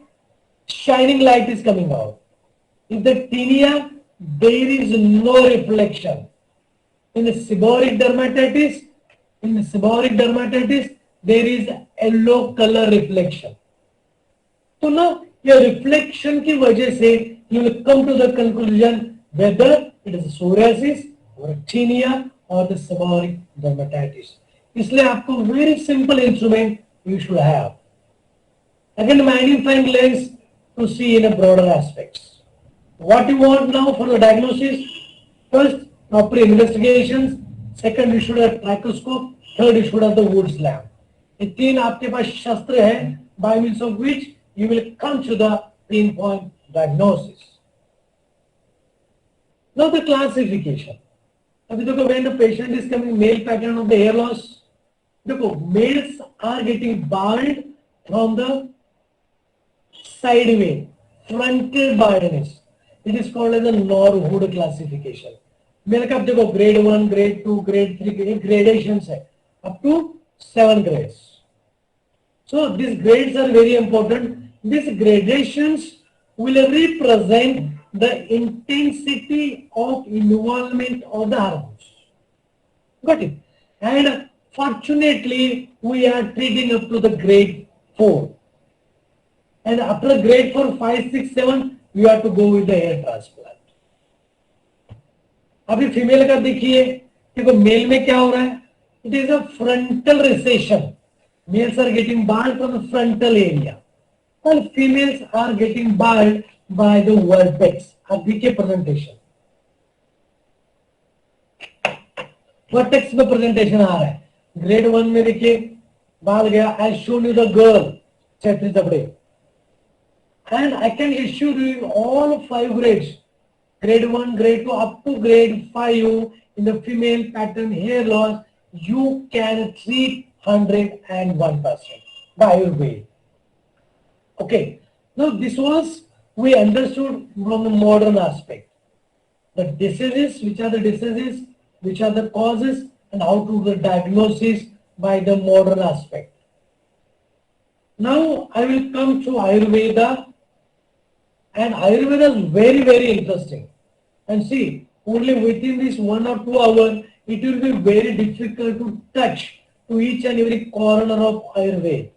shining light is coming out. If the tinea, there is no reflection. In the seborrheic dermatitis, there is yellow color reflection. तो ना ये reflection की वजह से you will come to the conclusion whether it is psoriasis or tinea or the seborrheic dermatitis. इसलिए आपको very simple instrument you should have. Again, magnifying lens to see in a broader aspects. What you want now for the diagnosis? First, proper investigations. Second, you should have trichoscope. Third, you should have the Woods lamp. ये तीन आपके पास शस्त्र है by means of which you will come to the pinpoint diagnosis. Now the classification. अभी देखो, when the patient is coming, male pattern of the hair loss. देखो, males are getting bald from the side way, frontal baldness. It is called as a Norwood classification. Male का आप देखो grade 1, grade 2, grade 3 gradations है up to 7 grades. So these grades are very important. These gradations will represent the intensity of involvement of the hormones. Got it? And fortunately, we are treating up to the grade 4. And after grade 4, 5, 6, 7, we have to go with the hair transplant. अभी female का देखिए, देखो mail में क्या हो रहा है? It is a frontal recession. Males are getting bald from the frontal area, while females are getting bald by the vertex. अभी के presentation, vertex में presentation आ रहा है. Grade 1 में देखिए बाल गया. I showed you the girl, Chetri Zabde, and I can issue you all 5 grades. Grade 1, grade 2, up to grade 5 in the female pattern hair loss, you can treat 101% by your way. Okay, now this was, we understood from the modern aspect. The diseases, which are the diseases, which are the causes, and how to do the diagnosis by the modern aspect. Now I will come to Ayurveda, and Ayurveda is very, very interesting. And see, only within this 1 or 2 hours, it will be very difficult to touch to each and every corner of Ayurveda.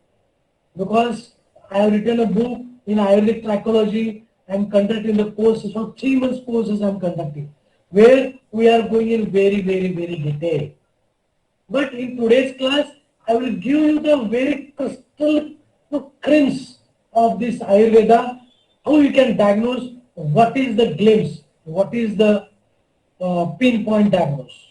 Because I have written a book in Ayurvedic trichology, I'm conducting the courses for 3 months courses I'm conducting, where we are going in very detail. But in today's class, I will give you the very crystal crimps of this Ayurveda, how you can diagnose, what is the glimpse, what is the pinpoint diagnosis.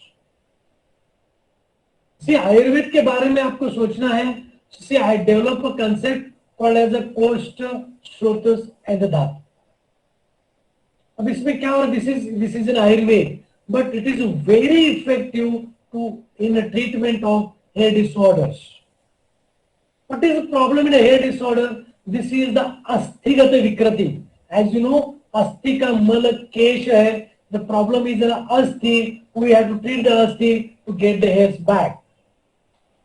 See, Ayurveda के बारे में आपको सोचना है. See, I develop a concept called as a कोष्ठ, श्रोत्रस and the धातु. अब इसमें क्या हो, this is an Ayurved, but it is very effective in a treatment of hair disorders. What is the problem in a hair disorder? This is the asthigata vikrati. As you know, अस्थि का मल केश है. The problem is the asthi. We have to treat the asthi to get the hairs back.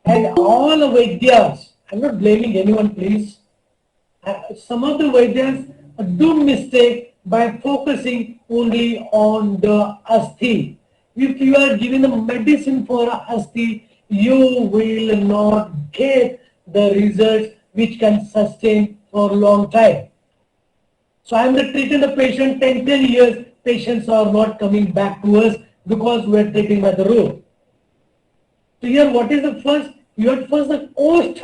And all the Vaidyas, I'm not blaming anyone, please. Some of the Vaidyas do mistake by focusing only on the asthi. If you are giving the medicine for asthi, you will not get the results which can sustain for a long time. So I am treating the patient 10 years, patients are not coming back to us because we are treating by the root. So here what is the first? You have first the coast.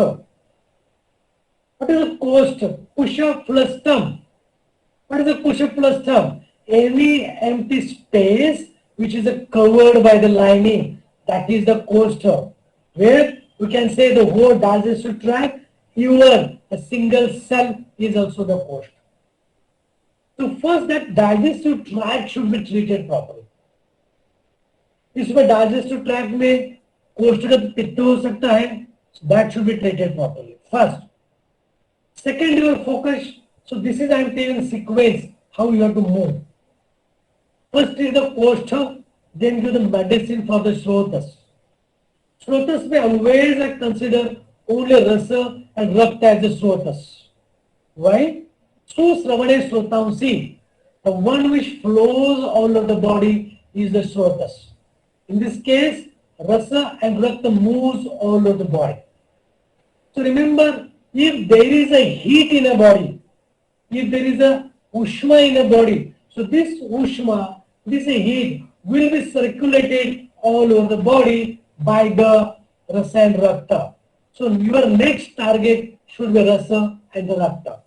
What is the coast? Kushaplastam. What is the Kushaplastam? Any empty space which is covered by the lining, that is the coast. Where we can say the whole digestive tract, even a single cell is also the coast. So first that digestive tract should be treated properly. इसमें digestive tract में कोष्ठगत पित्त हो सकता है, that should be treated properly. First. Second, your focus. So this is I am taking sequence how you have to move. First is the koštha, then do the medicine for the shrotas. Shrotas may always I consider only rasa and rakta as the shrotas. Why? So sravane shrotamsi, the one which flows all over the body is the shrotas. In this case, rasa and rakta moves all over the body. So remember, if there is a heat in a body, if there is a ushma in a body, so this ushma, this heat will be circulated all over the body by the rasa and rakta. So your next target should be rasa and the rakta.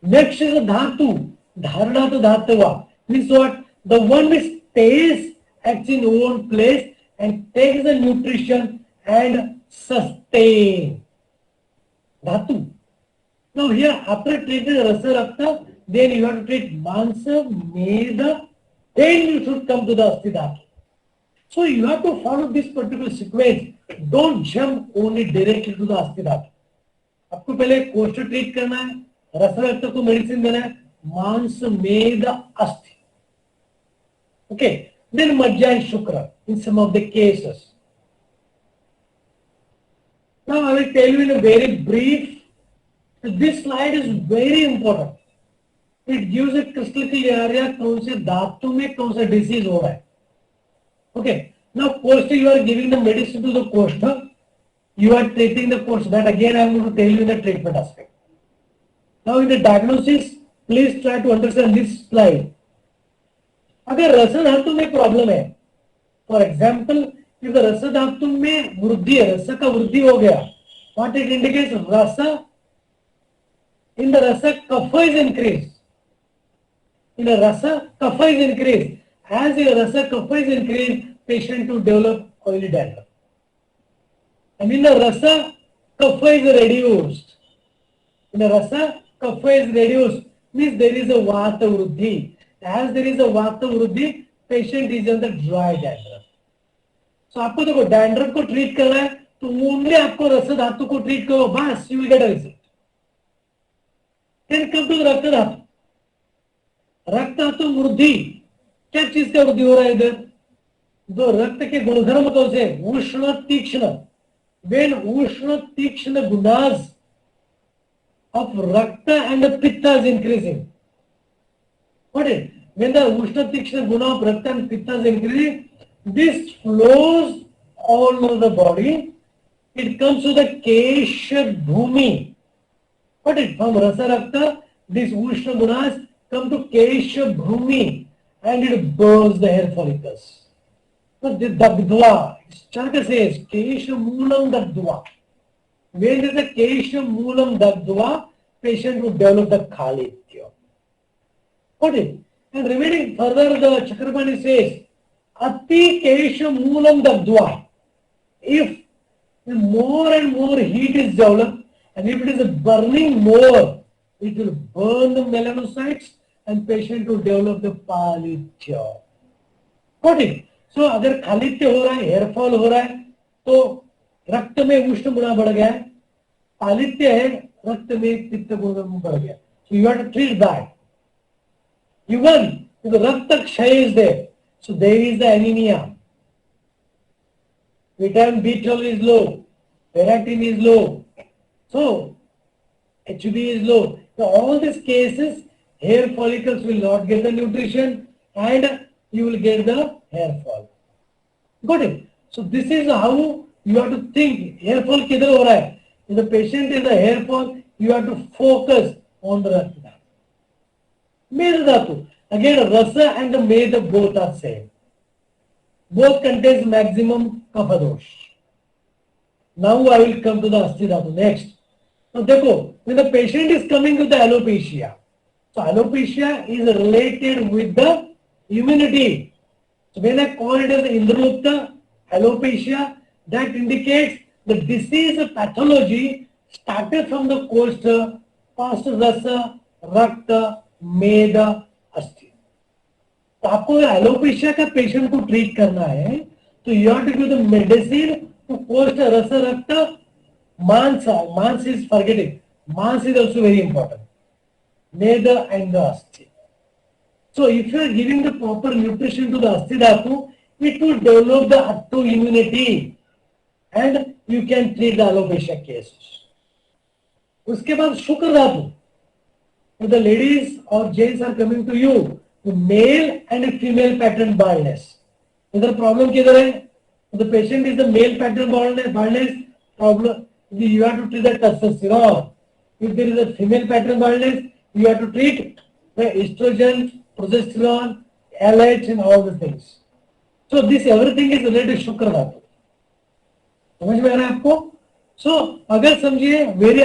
Next is the dhatu, dharana to dhatava. Means what? The one which stays at its own place and takes the nutrition and sustain. Dhatu. Now here after treating rasa rakta, then you have to treat mansa, meda, then you should come to the asti dhatu. So you have to follow this particular sequence. Don't jump only directly to the asti dhatu. आपको पहले कोष्ठ treat करना है, रस रक्त को medicine देना है, मांस मेद अस्थि. Okay, then majja and shukra in some of the cases. Now I will tell you in a very brief. This slide is very important. It gives a crystal clear area कौन से धातु में कौन सा disease हो रहा है. Okay. Now koštha, you are giving the medicine to the koštha. You are treating the koštha. That again I am going to tell you in the treatment aspect. Now in the diagnosis, please try to understand this slide. अगर रस धातु में problem है, for example if the रस धातु में वृद्धि है, रस का वृद्धि हो गया, what it indicates? रस in the rasa kapha is increased. In a rasa kapha is increased. As your rasa kapha is increased, patient to develop oily dandruff. And in the rasa kapha is reduced. In the rasa kapha is reduced, means there is a vata vruddhi. As there is a vata vruddhi, patient is on the dry dandruff. So आपको देखो dandruff को treat करना है, तो only आपको रस धातु को treat करो, बस you will get a result. Then come to the रक्त धातु. रक्त धातु वृद्धि, क्या चीज का वृद्धि हो रहा है इधर? जो रक्त के गुणधर्म कौन से? उष्ण तीक्ष्ण. When उष्ण तीक्ष्ण gunas of rakta and the pitta is increasing. What is? When the ushna tikshna guna of rakta and pitta is increasing, this flows all over the body. It comes to the kesha bhumi. What is? From rasa rakta, these Ushna Gunas come to Kesha Bhumi and it burns the hair follicles. So the Dagdva, Chanaka says, Kesha Moolam Dagdva. When there is a Kesha Moolam Dagdva, patient will develop the Khalitya. Got it? And remaining further, the Chakrapani says, Ati Kesha Moolam Dagdva. If more and more heat is developed, and if it is burning more, it will burn the melanocytes and patient will develop the Palitya. Got it? So अगर खालित्य हो रहा है, hair fall हो रहा है, तो रक्त में उष्ण गुण बढ़ गया है, पालित्य है, रक्त में पित्त गुण बढ़ गया. So you have to treat that. Even if the rakta kshay is there, so there is the anemia. Vitamin B12 is low, ferritin is low, so HB is low. So all these cases, hair follicles will not get the nutrition and you will get the hair fall. Got it? So this is how you have to think. Hair fall kidhar ho raha hai? If the patient is a hair fall, you have to focus on the Rakta. Meda Dhatu. Again, Rasa and the Meda both are same. Both contains maximum Kapha dosh. Now I will come to the Asti Dhatu next. Now देखो, when the patient is coming with the alopecia, so alopecia is related with the immunity. So when I call it as Indragupta alopecia, that indicates the disease pathology started from the kosta, past rasa, rakta, meda, asti. तो आपको अगर alopecia का patient को treat करना है तो you have to give the medicine to कोस्ट rasa rakta mamsa is forgetting mamsa is also very important meda and the asthi. So if you are giving the proper nutrition to the Asti Dhatu, it will develop the autoimmunity and you can treat the alopecia cases. उसके बाद शुक्र dhatu. If the ladies or gents are coming to you, the male and a female pattern baldness. इधर problem किधर है? The patient is the male pattern baldness problem. You have to treat the testosterone. If there is a female pattern baldness, you have to treat the estrogen, progesterone, LH and all the things. So this everything is related to शुक्र धातु. समझ में आ रहा है आपको? So अगर समझिए very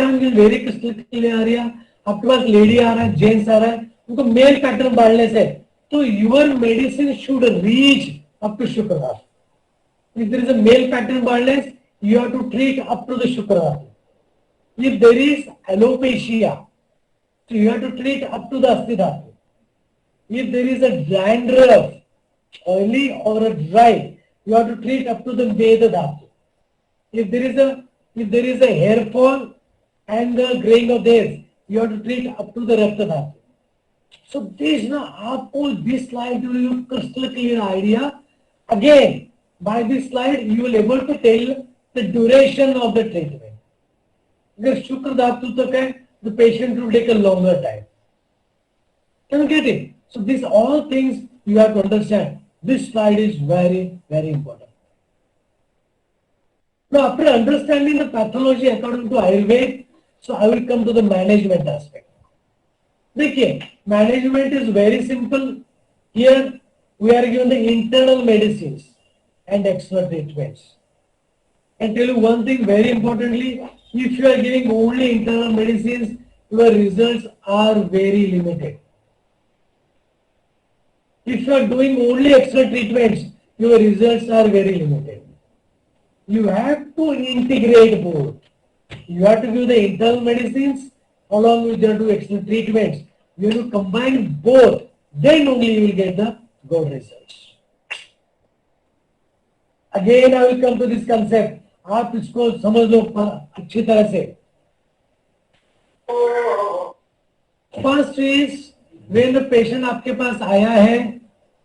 clear आ रही है, आपके पास लेडी आ रहा है, जेंट्स आ रहा है, उनको मेल पैटर्न बाल्डनेस है, तो your medicine should reach up to shukra dhatu. If there is a male pattern baldness, you have to treat up to the शुक्र dhatu. If there is alopecia, so you have to treat up to the asti dhatu. If there is a dandruff, oily or a dry, you have to treat up to the meda dhatu. If there is a hair fall and the graying of hairs, you have to treat up to the rakta dhatu. So this slide will give you crystal clear idea. Again, by this slide you will able to tell the duration of the treatment. If shukra dhatu tak hai, the patient will take a longer time. Can you get it? So these all things you have to understand. This slide is very, very important. Now after understanding the pathology according to Ayurveda, so I will come to the management aspect. देखिए, management is very simple. Here we are given the internal medicines and external treatments. And tell you one thing very importantly, if you are giving only internal medicines, your results are very limited. If you are doing only external treatments, your results are very limited. You have to integrate both. You have to give the internal medicines along with your two external treatments. You have to combine both. Then only you will get the good results. Again, I will come to this concept. आप इसको समझ लो अच्छी तरह से. First is when the patient आपके पास आया है,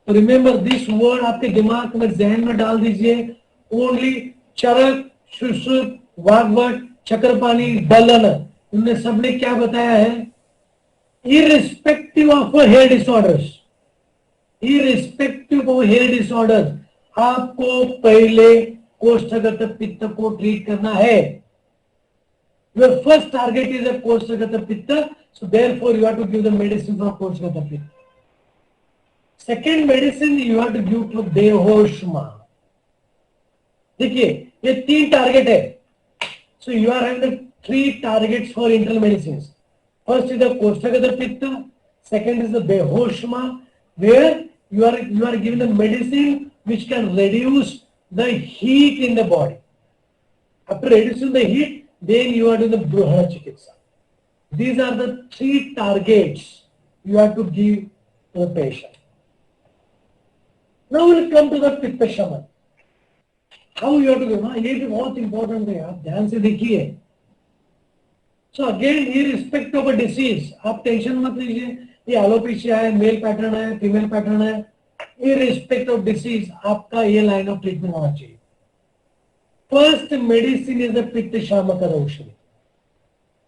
तो remember this word आपके दिमाग में जहन में डाल दीजिए. Only चरक, सुश्रुत, वाग्वट, चक्रपाणी, दलन, इनने सबने क्या बताया है? Irrespective of hair disorders, आपको पहले कोष्ठगत पित्त को ट्रीट करना है. Your first target is a कोष्ठगत पित्त, So therefore you have to give the medicine for Koshgata Pitta. Second medicine you have to give to Dehoshma. देखिए ये 3 टारगेट है. So you are having the 3 targets for internal medicines. First is the Koshgata Pitta. Second is the Behoshma, where you are given the medicine which can reduce the heat in the body. After reducing the heat, then you are doing the Bruhana Chikitsa. These are the 3 targets you have to give to the patient. Now we'll come to the Pitta Shaman. How you have to do? ये भी बहुत important है, आप ध्यान से देखिए. So again, irrespective of a disease, आप tension मत लीजिए. ये एलोपेशिया है, मेल पैटर्न है, फीमेल पैटर्न है. Irrespective of disease, आपका ये लाइन ऑफ ट्रीटमेंट होना चाहिए. First medicine is the Pitta Shamaka Aushadhi.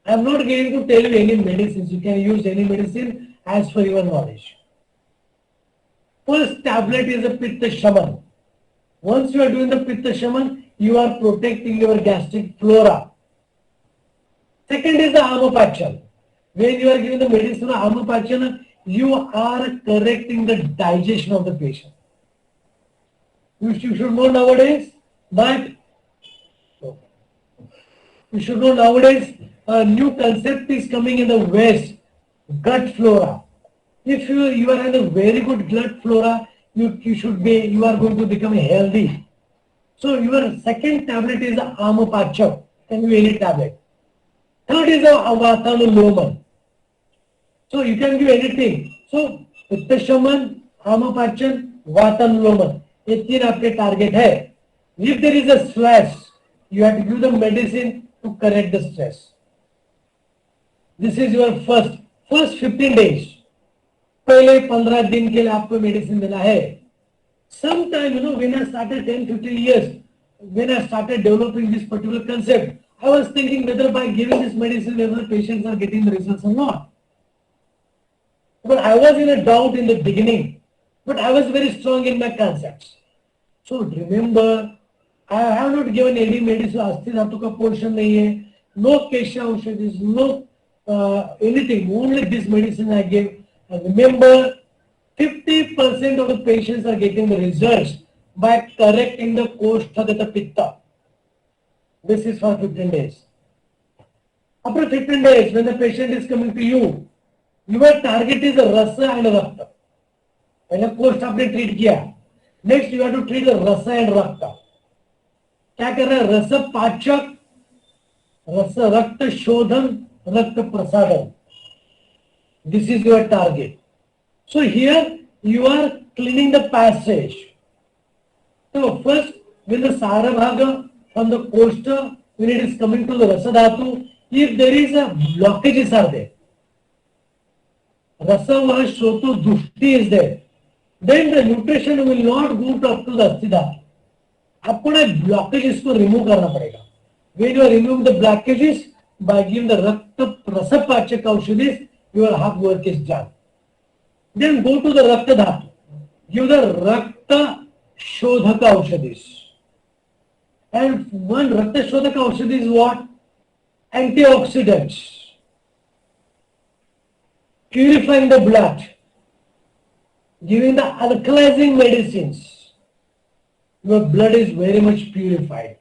I am not going to tell you any medicines. You can use any medicine as per your knowledge. First tablet is a Pitta Shaman. Once you are doing the Pitta Shaman, you are protecting your gastric flora. Second is the Amapachan. When you are giving the medicine Amapachan, you are correcting the digestion of the patient. You should know nowadays that a new concept is coming in the West, gut flora. If you are having a very good gut flora, you are going to become healthy. So your second tablet is the Amapacham, can be any tablet. Third is the Avatanuloman. So you can give anything. So Pitta Shaman, Amapachan, Vatanuloman. ये 3 आपके target है. If there is a stress, you have to give the medicine to correct the stress. This is your first 15 days. पहले 15 दिन के लिए आपको medicine देना है. Sometime, when I started 10-15 years, when I started developing this particular concept, I was thinking whether by giving this medicine, whether the patients are getting the results or not. But I was in a doubt in the beginning, but I was very strong in my concepts. So remember, I have not given any medicine. Asti dhatu ka portion nahi hai. No Kesha Aushadhis, no anything. Only this medicine I gave. And remember, 50% of the patients are getting the results by correcting the Koshgata Pitta. This is for 15 days. After 15 days, when the patient is coming to you, your target is the Rasa and Rakta. When a Kosh आपने treat किया, next you have to treat the Rasa and Rakta. क्या कर रहा है? रस पाचक, रस रक्त शोधन, रक्त प्रसादन. This is your target. So here you are cleaning the passage. So first, when the Sarabhaga from the costa, when it is coming to the Rasadhatu, if there is a blockages are there, Rasa vaha Shoto Dushti is there, then the nutrition will not go to up to the Asthidhatu. आपको ना blockages को remove करना पड़ेगा. When you are removing the blockages by giving the रक्त रसपाचक औषधि, your half work is done. Then go to the Rakta Dhatu. Give the Rakta Shodhaka Aushadhis. And one Rakta Shodhaka Aushadhi is what? Antioxidants. Purifying the blood. Giving the alkalizing medicines. Your blood is very much purified.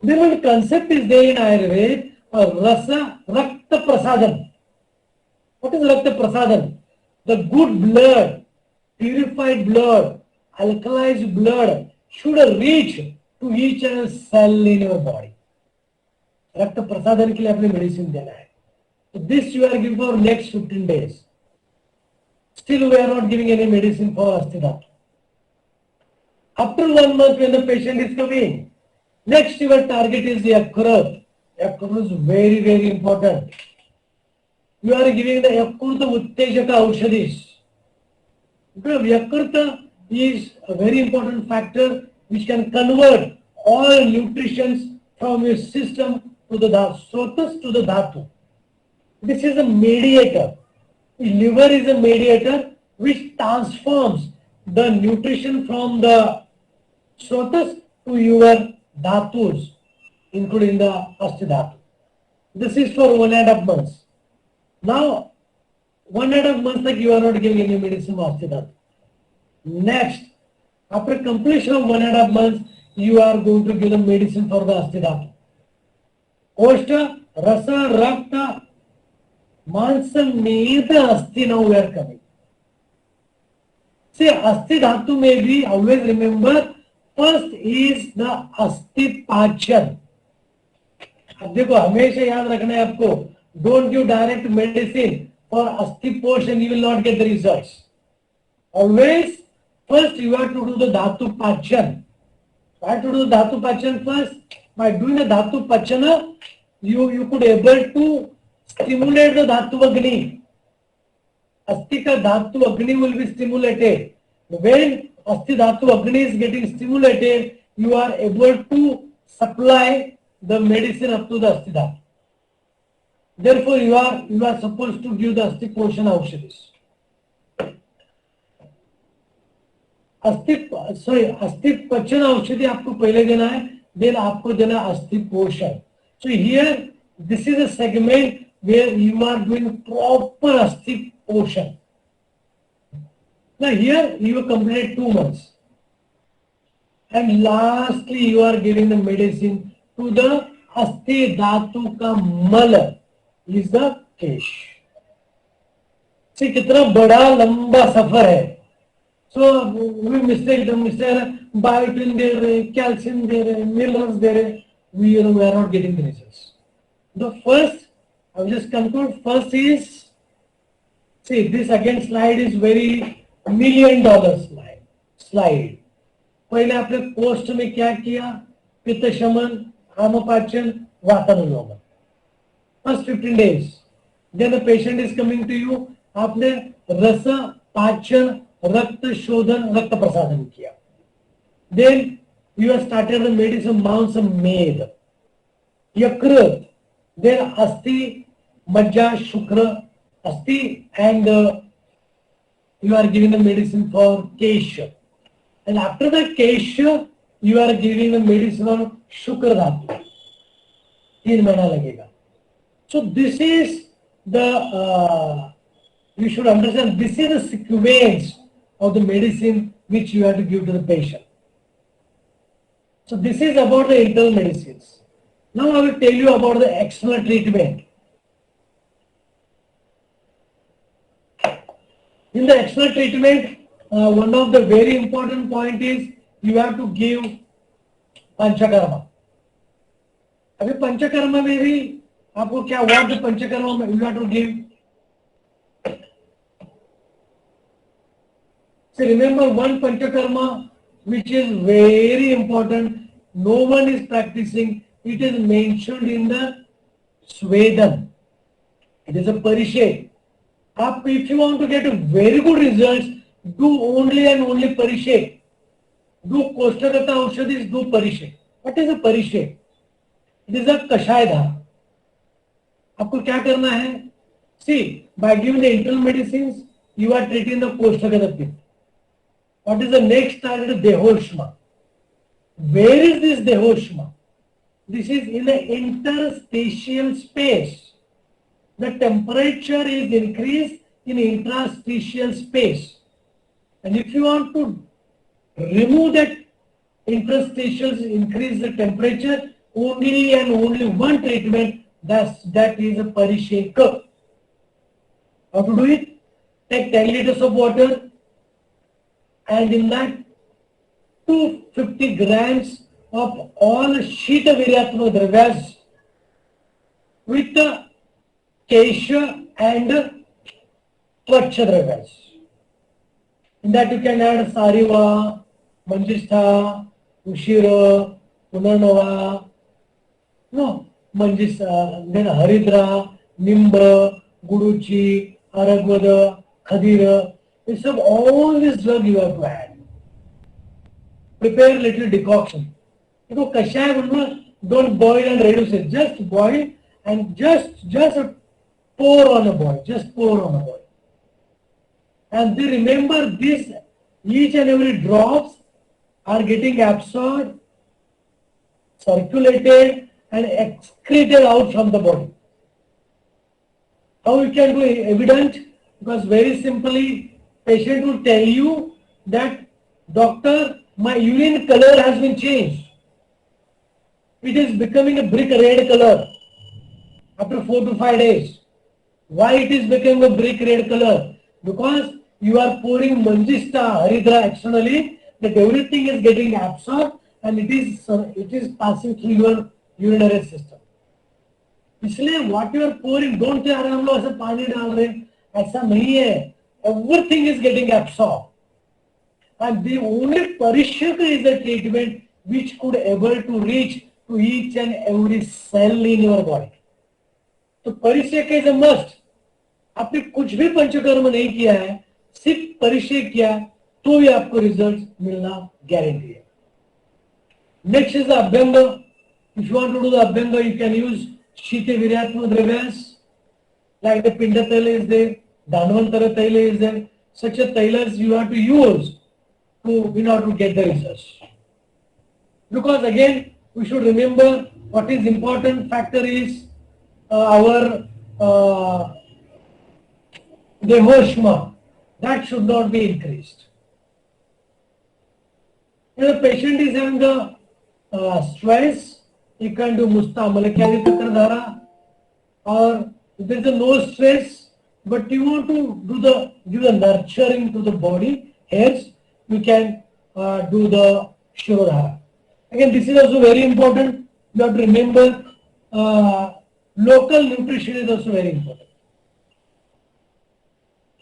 Then one concept is there in Ayurveda, Rasa Rakta Prasadan. What is Rakta Prasadan? The good blood, purified blood, alkalized blood should reach to each and every cell in your body. Rakta Prasadan के लिए अपने medicine देना है. So this you are giving for next 15 days. Still we are not giving any medicine for Asthidhatu. After 1 month when the patient is coming, next your target is Yakrut. Yakrut is very, very important. You are giving the Yakrut Uttejaka Aushadhis. Because Yakrut is a very important factor which can convert all nutrition from your system to the Srotas to the Dhatu. This is a mediator. The liver is a mediator which transforms the nutrition from the Srotas to your Dhatus, including the Asthidhatu. This is for 1.5 months. Now, 1.5 months like you are not giving any medicine for Astidhatu. Next, after completion of 1.5 months, you are going to give the medicine for the Astidhatu. Koshta, Rasa, Rakta, Mansa, Meda, Asti, now we are coming. See, Astidhatu may be, always remember, first is the Asti Pachan. अब देखो हमेशा याद रखना है आपको, don't give direct medicine for Asti portion, you will not get the results. Always, first you have to do the Dhatu Pachan. You have to do the Dhatu Pachan first. By doing the Dhatu Pachana, you could able to stimulate the Dhatu Agni. Asti ka Dhatu Agni will be stimulated. When Asti Dhatu Agni is getting stimulated, you are able to supply the medicine up to the Asti Dhatu. Therefore, you are supposed to give the Asti portion Aushadis. अस्थि पचन औषधि आपको पहले देना है, then आपको देना अस्थि पोषण. So here this is a segment where you are doing proper अस्थि पोषण. Now here you have completed 2 months, and lastly you are giving the medicine to the अस्थि धातु का मल is the केश. See कितना बड़ा लंबा सफर है. So we mistake biotin दे रहे, calcium दे रहे, minerals दे रहे, we are not getting the results. The first, I will just conclude, first is, see this again slide is very $1 million slide. पहले आपने post में क्या किया, पित्त शमन, आमपाचन, वातानुलोमन. First 15 days. Then the patient is coming to you, आपने रस, पाचन, रक्त शोधन, रक्त प्रसादन किया. Then you have started the medicine Mansa Med, Yakrat, then Asti, Majja, Shukra, Asti, and you are giving the medicine for Kesha. And after the Kesha, you are giving the medicine for Shukra Dhatu. 3 महीना लगेगा. So this is the, you should understand, this is the sequence of the medicine which you have to give to the patient. So this is about the internal medicines. Now I will tell you about the external treatment. In the external treatment, one of the very important point is you have to give Panchakarma. अभी पंचकर्मा में भी आपको क्या हुआ, पंचकर्मा में you have to give. So remember one Panchakarma which is very important, no one is practicing, it is mentioned in the Swedan. It is a Parishe. If you want to get a very good results, do only and only Parishe. Do Koshtagata Aushadis, do Parishe. What is a Parishe? It is a Kashaya Dhara. आपको क्या करना है? See, by giving the internal medicines, you are treating the Koshtagata Pitta. What is the next target? Dehoshma. Where is this Dehoshma? This is in the interstitial space. The temperature is increased in interstitial space. And if you want to remove that interstitial, increase the temperature, only and only one treatment, that is a Parisheka. How to do it? Take 10 liters of water, and in that 250 grams of all Shita Viryatma Dravyas with the Kesha and Tvacha Dravyas. In that you can add Sariva, Manjistha, Ushira, Punarnava, then Haridra, Nimba, Guduchi, Aragvada, Khadira. It's of all this drug you have to add. Prepare a little decoction. Kashaya, don't boil and reduce it. Just boil and just pour on a boil. Just pour on a boil. And then remember this, each and every drops are getting absorbed, circulated and excreted out from the body. How you can do evident? Because very simply, patient will tell you that, doctor, my urine color has been changed. It is becoming a brick red color after 4 to 5 days. Why it is becoming a brick red color? Because you are pouring Manjista, Haridra externally, that everything is getting absorbed and it is passing through your urinary system. इसलिए what you are pouring, don't say अरे हम लोग ऐसे पानी डाल रहे हैं, ऐसा नहीं है. Everything is getting absorbed. And the only Parishaka is a treatment which could able to reach to each and every cell in your body. तो परिचय इज अ मस्ट. आपने कुछ भी पंचकर्म नहीं किया है, सिर्फ परिचय किया तो भी आपको रिजल्ट मिलना गारंटी है. Next is abhyanga. If you want to do the abhyanga, you can use शीते वीर्यात्मक द्रव्यास like the Pinda Taila is there, Dhanvantara Taila is there. Such a tailas you have to use in order to get the results. Because again, we should remember what is important factor is our dehoshma. That should not be increased. If the patient is having the stress, you can do Musta Malakyadi Chakradhara, or if there is no stress, but you want to give the nurturing to the body, hence you can do the Shirodhara. Again, this is also very important. You have to remember local nutrition is also very important.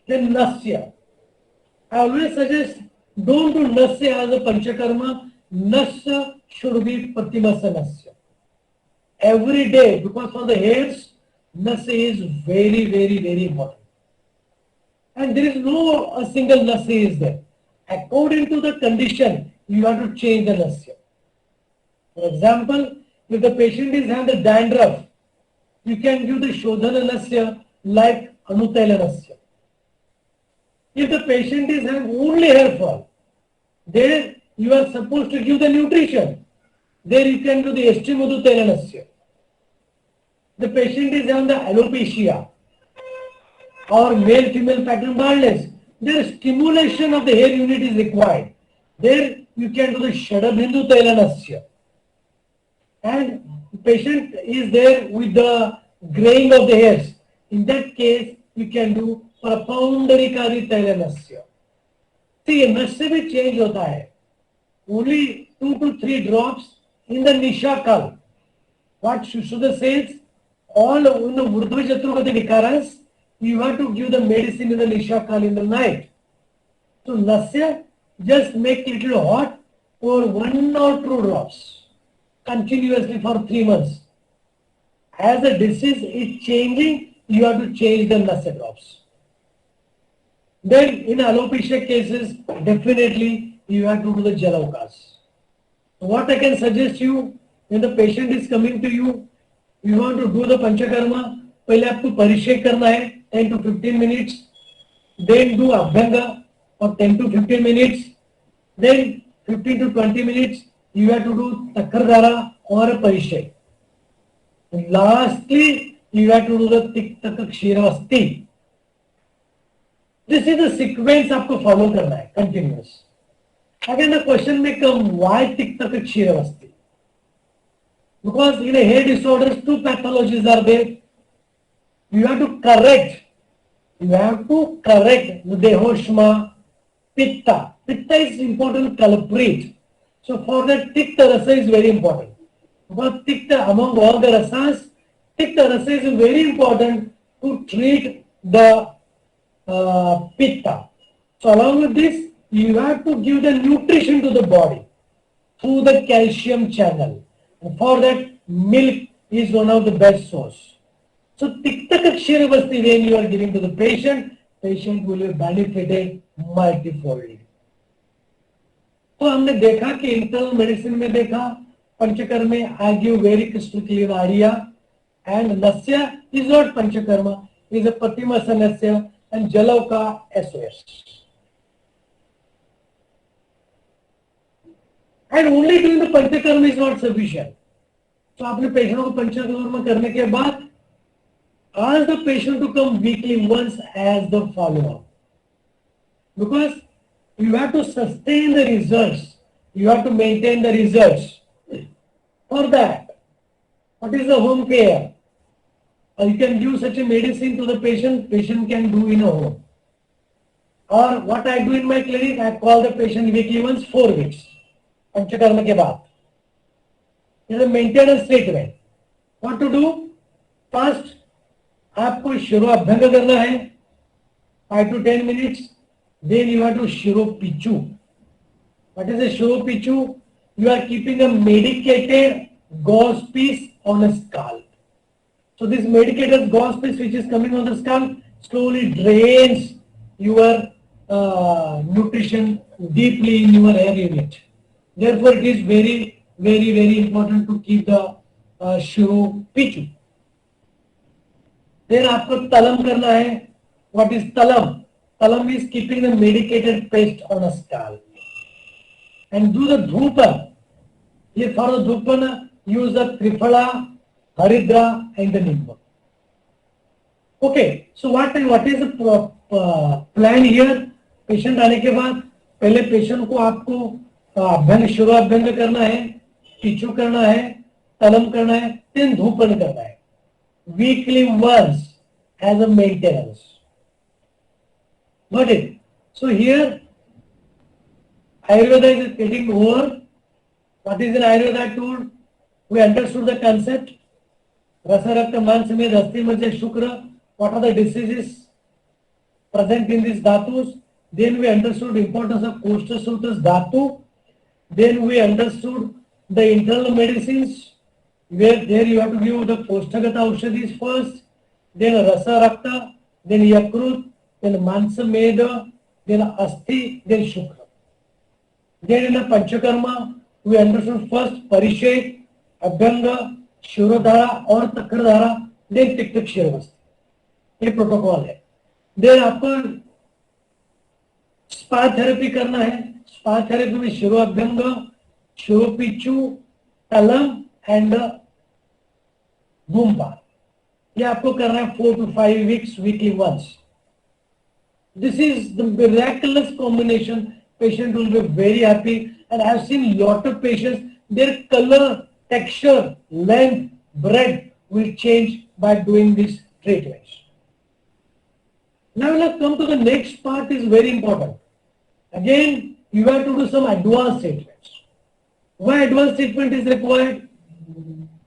Then Nasya. I always suggest don't do Nasya as a Panchakarma. Nasya should be Pratimasa Nasya. Every day, because for the hairs, Nasya is very, very, very important. And there is no a single Nasya is there. According to the condition, you have to change the Nasya. For example, if the patient is having the dandruff, you can give the Shodhana Nasya like Anutaila Nasya. If the patient is having only hair fall, there you are supposed to give the nutrition. There you can do the Estimadutaila Nasya. The patient is having the alopecia or male-female pattern baldness, there stimulation of the hair unit is required. There you can do the Shadabhindu Tailanasya. And the patient is there with the graying of the hairs. In that case, you can do Prapoundarikari Tailanasya. See, nasya bhi change hota hai. Only 2 to 3 drops in the Nishakal. What Shushuda says, all in the Urdhva Chaturvati Vikaras, you have to give the medicine in the Nishakal in the night. So Nasya, just make it little hot for 1 or 2 drops continuously for 3 months. As the disease is changing, you have to change the Nasya drops. Then in alopecia cases, definitely you have to do the Jalaukas. So what I can suggest you, when the patient is coming to you, you want to do the Panchakarma, पहले आपको परिचय करना है 10 to 15 minutes, then do Abhyanga for 10 to 15 minutes, then 15 to 20 minutes you have to do Takardhara or Parichay. Lastly, you have to do the Tiktaka Kshiravasti. This is the sequence आपको follow करना है continuous. Again the question may come, why Tiktaka Kshiravasti? Because in a hair disorders, 2 pathologies are there. You have to correct the Dehoshma, Pitta. Pitta is important culprit. So for that, Tikta Rasa is very important. Because Tikta, among all the rasas, Tikta Rasa is very important to treat the Pitta. So along with this, you have to give the nutrition to the body through the calcium channel. And for that, milk is one of the best source. So Tiktaka Kshiravasti, when you are giving to the patient will be benefited multifold. तो हमने देखा कि internal medicine में देखा पंचकर्म में I give very crystal clear idea, and Nasya is not Panchakarma, is a Pratimasa Nasya and Jalavka SOS. And only doing the Panchakarma is not sufficient. तो आपने patient को पंचकर्म करने के बाद ask the patient to come weekly once as the follow-up. Because you have to sustain the results. You have to maintain the results. For that, what is the home care? You can give such a medicine to the patient can do in a home. Or what I do in my clinic, I call the patient weekly once 4 weeks. Panchakarma के बाद. It is a maintenance treatment. What to do? First, आपको शिरो अभ्यंग करना है 5 to 10 minutes. Then you have to shiro pichu. What is a shiro pichu? You are keeping a medicated gauze piece on a scalp. So this medicated gauze piece which is coming on the scalp slowly drains your nutrition deeply in your hair unit. Therefore, it is very important to keep the shiro pichu. Then आपको तलम करना है. What is talam? Talam is keeping the medicated paste on a scalp. And do the dhupan. Here for the dhupan, use the triphala, haridra and the nimba. Okay, so what is the plan here? Patient आने के बाद पहले patient को आपको अभ्यंग शुरू अभ्यंग करना है, टिचू करना है, तलम करना है, then dhupan करना है. Weekly once as a maintenance. Got it? So here Ayurveda is getting over. What is an Ayurveda tool? We understood the concept. Rasa Rakta Mans Med Asti Majja Shukra. What are the diseases present in these dhatus? Then we understood the importance of Koshta Sutras dhatu. Then we understood the internal medicines, where there you have to give the Koshtagata Aushadhis first, then Rasa Rakta, then Yakrut, then Mansa Meda, then Asti, then Shukra. Then in the Panchakarma, we understood first Parishek, Abhyanga, Shuradhara or Takradhara, then Tik Tik Shiravasti. ये protocol है. Then आपको spa therapy करना है. Spa therapy में शिरो अभ्यंग, शिरो पिचू, तलम and बूम्बा. ये आपको करना है 4 to 5 weeks weekly once. This is the miraculous combination. Patient will be very happy, and I have seen lot of patients, their color, texture, length, breadth will change by doing these treatments. Now let's come to the next part, is very important. Again, you have to do some advanced treatments. Why advanced treatment is required?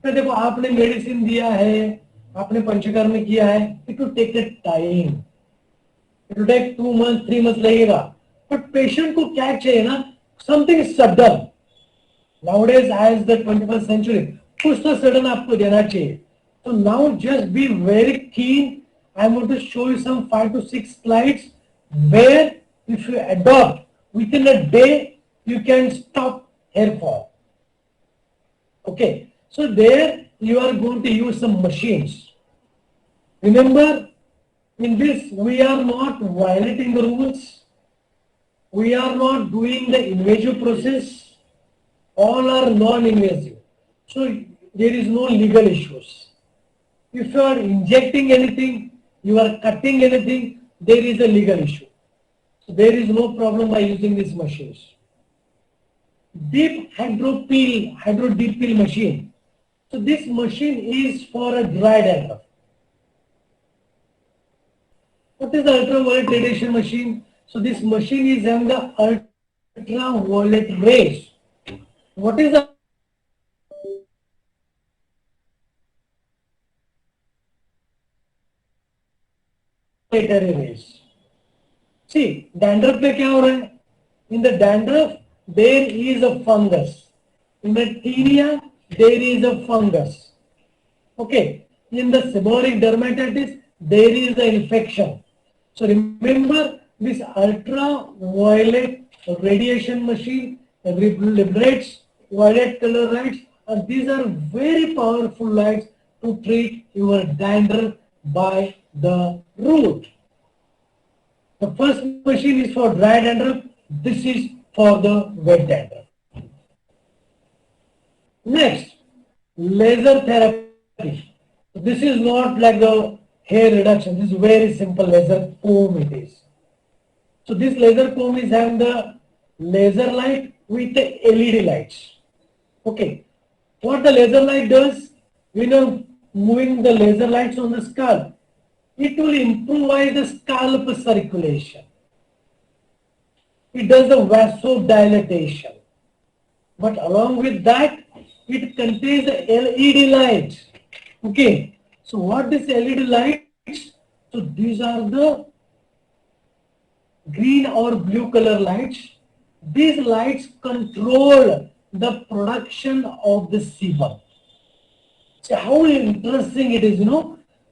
तो देखो आपने medicine दिया है, आपने पंचकर्म किया है, it will take a time. It will take 2 months, 3 months लगेगा. But patient को क्या चाहिए ना? Something sudden. Nowadays, as the 21st century, कुछ तो sudden आपको देना चाहिए. So now just be very keen. I am going to show you some 5 to 6 slides where if you adopt within a day, you can stop hair fall. Okay, so there you are going to use some machines. Remember, in this we are not violating the rules. We are not doing the invasive process. All are non-invasive. So there is no legal issues. If you are injecting anything, you are cutting anything, there is a legal issue. So there is no problem by using these machines. Deep hydro deep peel machine. So this machine is for a dry dandruff. What is the ultraviolet radiation machine? So this machine is having the ultraviolet rays. What is the rays? See, dandruff में क्या हो रहा है? In the dandruff, there is a fungus. In the tinea, there is a fungus. Okay. In the seborrheic dermatitis, there is an infection. So remember, this ultraviolet radiation machine liberates violet color lights, and these are very powerful lights to treat your dandruff by the root. The first machine is for dry dandruff. This is for the wet dandruff. Next, laser therapy. This is not like the hair reduction. This is very simple laser comb it is. So this laser comb is having the laser light with the LED lights. Okay. What the laser light does, when you're moving the laser lights on the scalp, it will improvise the scalp circulation. It does the vasodilatation. But along with that, it contains the LED lights. Okay. So what is LED lights? So these are the green or blue color lights. These lights control the production of the sebum. So how interesting it is,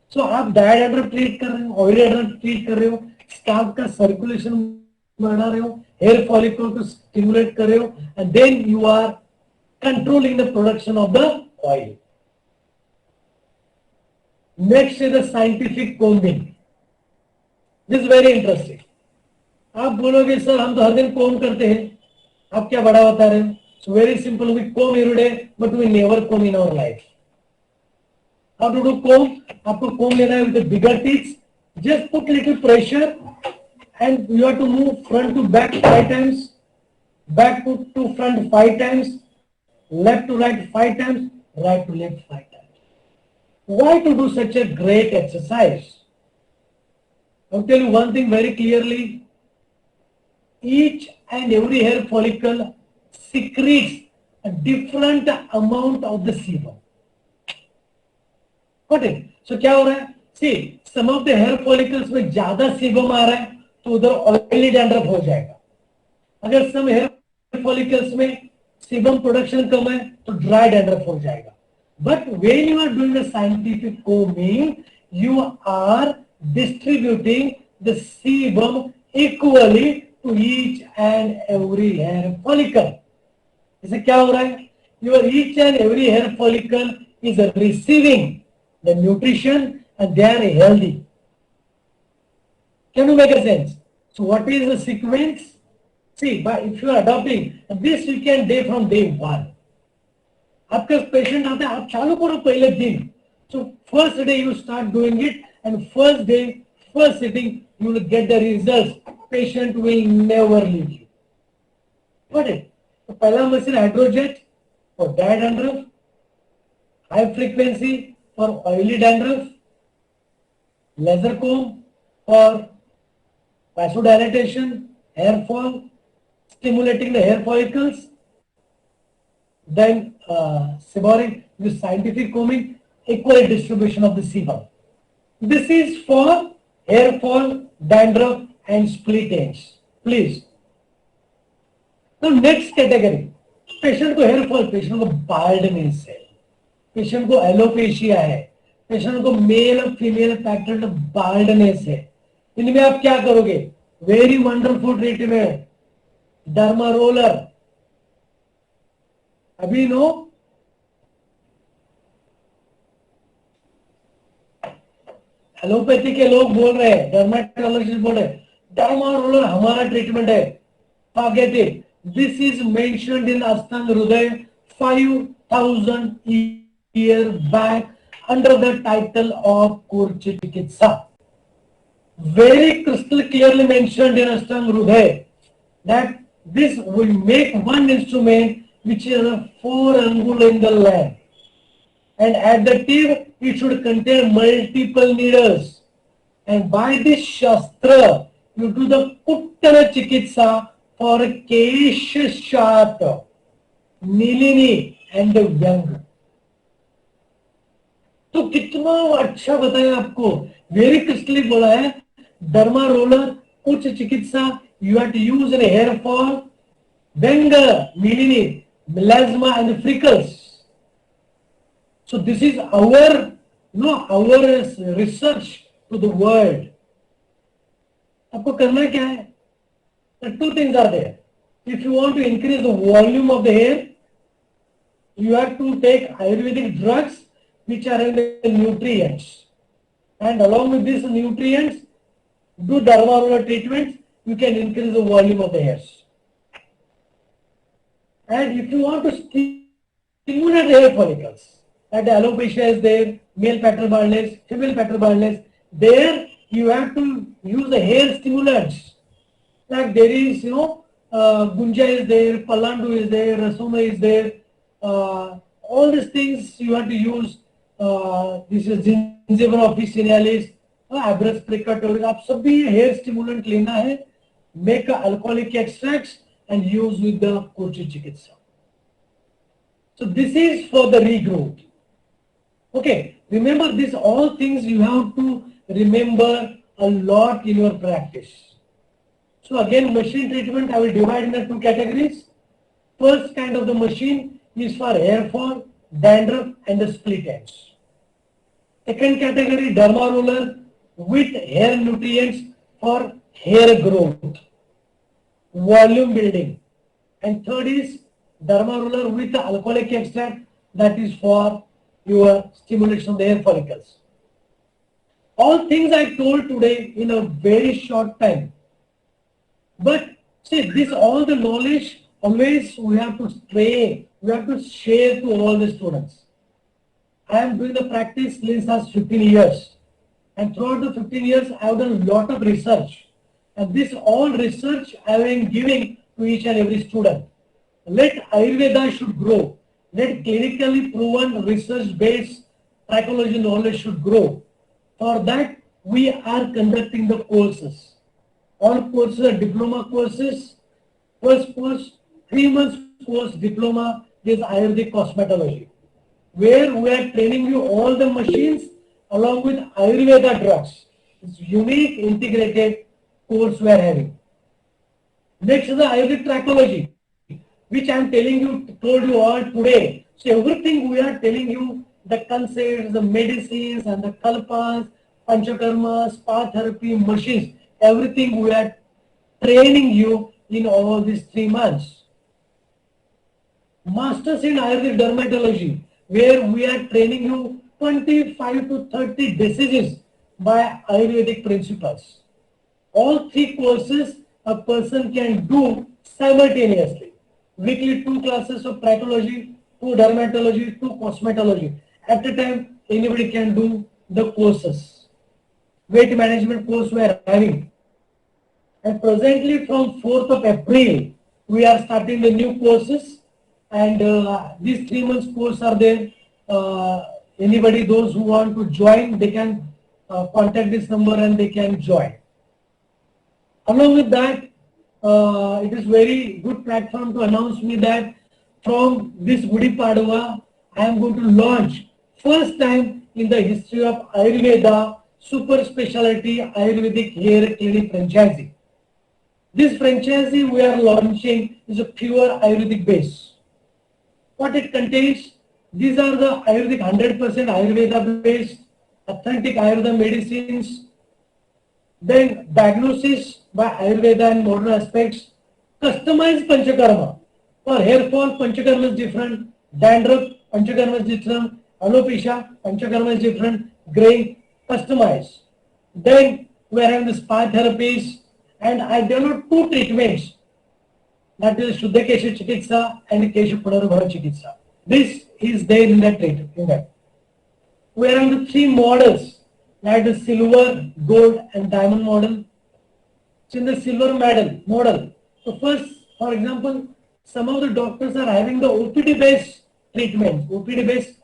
So आप die dandruff treat कर रहे हो, oily dandruff treat कर रहे हो, scalp का circulation बढ़ा रहे हो, हेयर फॉलिकल को स्टिमुलेट कर रहे हो, and then you are controlling the production of the oil. Next is the scientific combing. This is very interesting. आप बोलोगे सर हम तो हर दिन कोम करते हैं, आप क्या बड़ा बता रहे हैं? So very simple, we comb every day, but we never comb in our life. How to do comb? आपको comb लेना है with the bigger teeth. Just put little pressure, and you have to move front to back 5 times, back to front 5 times, left to right 5 times, right to left 5 times. Why to do such a great exercise? I'll tell you one thing very clearly. Each and every hair follicle secretes a different amount of the sebum. Got it? So क्या हो रहा है? See, some of the hair follicles में ज्यादा sebum आ रहा है तो उधर oily dandruff हो जाएगा. अगर some hair follicles में sebum production कम है तो dry dandruff हो जाएगा. But when you are doing the scientific combing, you are distributing the sebum equally to each and every hair follicle. इससे क्या हो रहा है? Your each and every hair follicle is receiving the nutrition and they are healthy. Can you make a sense? So what is the sequence? See, but if you are adopting this, you can day from day one. आपका patient आता है, आप चालू करो पहले दिन. So first day you start doing it, and first day, first sitting, you will get the results. Patient will never leave you. Got it? तो पहला machine hydrojet for dry dandruff, high frequency for oily dandruff, laser comb for vasodilatation, hair fall, stimulating the hair follicles, then seborrheic with scientific combing, equal distribution of the sebum. This is for hair fall, dandruff and split ends. Please. Now next category, patient को hair fall, patient को baldness है, patient को alopecia है, patient को mail और female pattern baldness है. इनमें आप क्या करोगे? Very wonderful treatment, derma roller. अभी नो एलोपैथी के लोग बोल रहे हैं, डर्मेटोलॉजिस्ट बोल रहे हैं डर्मा रोलर हमारा ट्रीटमेंट है. Forget it. This is mentioned in Astang Hruday 5,000 years back under the title of Kurchi Chikitsa. Very crystal clearly mentioned in Astang Hruday that this will make one instrument which is a 4 angle in the length, and at the tip it should contain multiple needles, and by this shastra you do the Uttara Chikitsa for Kesha Shat, Nilini and the young. तो कितना अच्छा बताया आपको, very क्रिस्टली बोला है. Derma roller, उच्च चिकित्सा, you have to use in hair fall, Bengal, Milini, melasma and freckles. So this is our research to the world. आपको करना क्या है? The two things are there. If you want to increase the volume of the hair, you have to take Ayurvedic drugs which are in the nutrients, and along with these nutrients, do derma roller treatments. You can increase the volume of the hairs. And if you want to stimulate the hair follicles, that alopecia is there, male pattern baldness, female pattern baldness, There you have to use the hair stimulants. Like there is, Gunja is there, Palandu is there, Rasuma is there. All these things you have to use. This is gingival officinalis, Abrus precatorius. आप सभी hair stimulant लेना है. Make alcoholic extracts and use with the Kochi Chikitsa. So this is for the regrowth. Okay, remember this all things you have to remember a lot in your practice. So again, machine treatment I will divide into two categories. First kind of the machine is for hair fall, dandruff and the split ends. Second category, derma roller with hair nutrients for hair growth, volume building. And third is derma roller with the alcoholic extract, that is for your stimulation of the hair follicles. All things I told today in a very short time. But see, this all the knowledge always we have to train, we have to share to all the students. I am doing the practice since last 15 years. And throughout the 15 years, I have done a lot of research. And this all research I am giving to each and every student. Let Ayurveda should grow. Let clinically proven research-based psychology knowledge should grow. For that, we are conducting the courses. All courses are diploma courses. First course, 3 months course diploma is Ayurvedic cosmetology, where we are training you all the machines along with Ayurveda drugs. It's unique integrated course we are having. Next is the Ayurvedic trichology, which I am told you all today. So everything we are telling you, the concepts, the medicines and the kalpas, panchakarma, spa therapy, machines, everything we are training you in all these 3 months. Masters in Ayurvedic dermatology, where we are training you 25 to 30 diseases by Ayurvedic principles. All 3 courses a person can do simultaneously. Weekly 2 classes of trichology, 2 dermatology, 2 cosmetology. At a time, anybody can do the courses. Weight management course we are having. And presently from 4th of April, we are starting the new courses. And these 3 months course are there. Anybody, those who want to join, they can contact this number and they can join. Along with that, it is very good platform to announce me that from this Gudi Padwa, I am going to launch first time in the history of Ayurveda super specialty Ayurvedic hair clinic franchisee. This franchisee we are launching is a pure Ayurvedic base. What it contains, these are the Ayurvedic 100% Ayurveda based, authentic Ayurveda medicines, then diagnosis by Ayurveda and modern aspects, customized Panchakarma. For hair fall, Panchakarma is different, dandruff, Panchakarma is different, alopecia, Panchakarma is different, graying, customized. Then we are having the spa therapies, and I developed 2 treatments, that is Shuddha Kesha Chikitsa and Kesha Punarubhava Chikitsa. This is there in that treatment. We are having the 3 models, like the silver, gold and diamond model. So in the silver model, so first, for example, some of the doctors are having the OPD based treatment, OPD based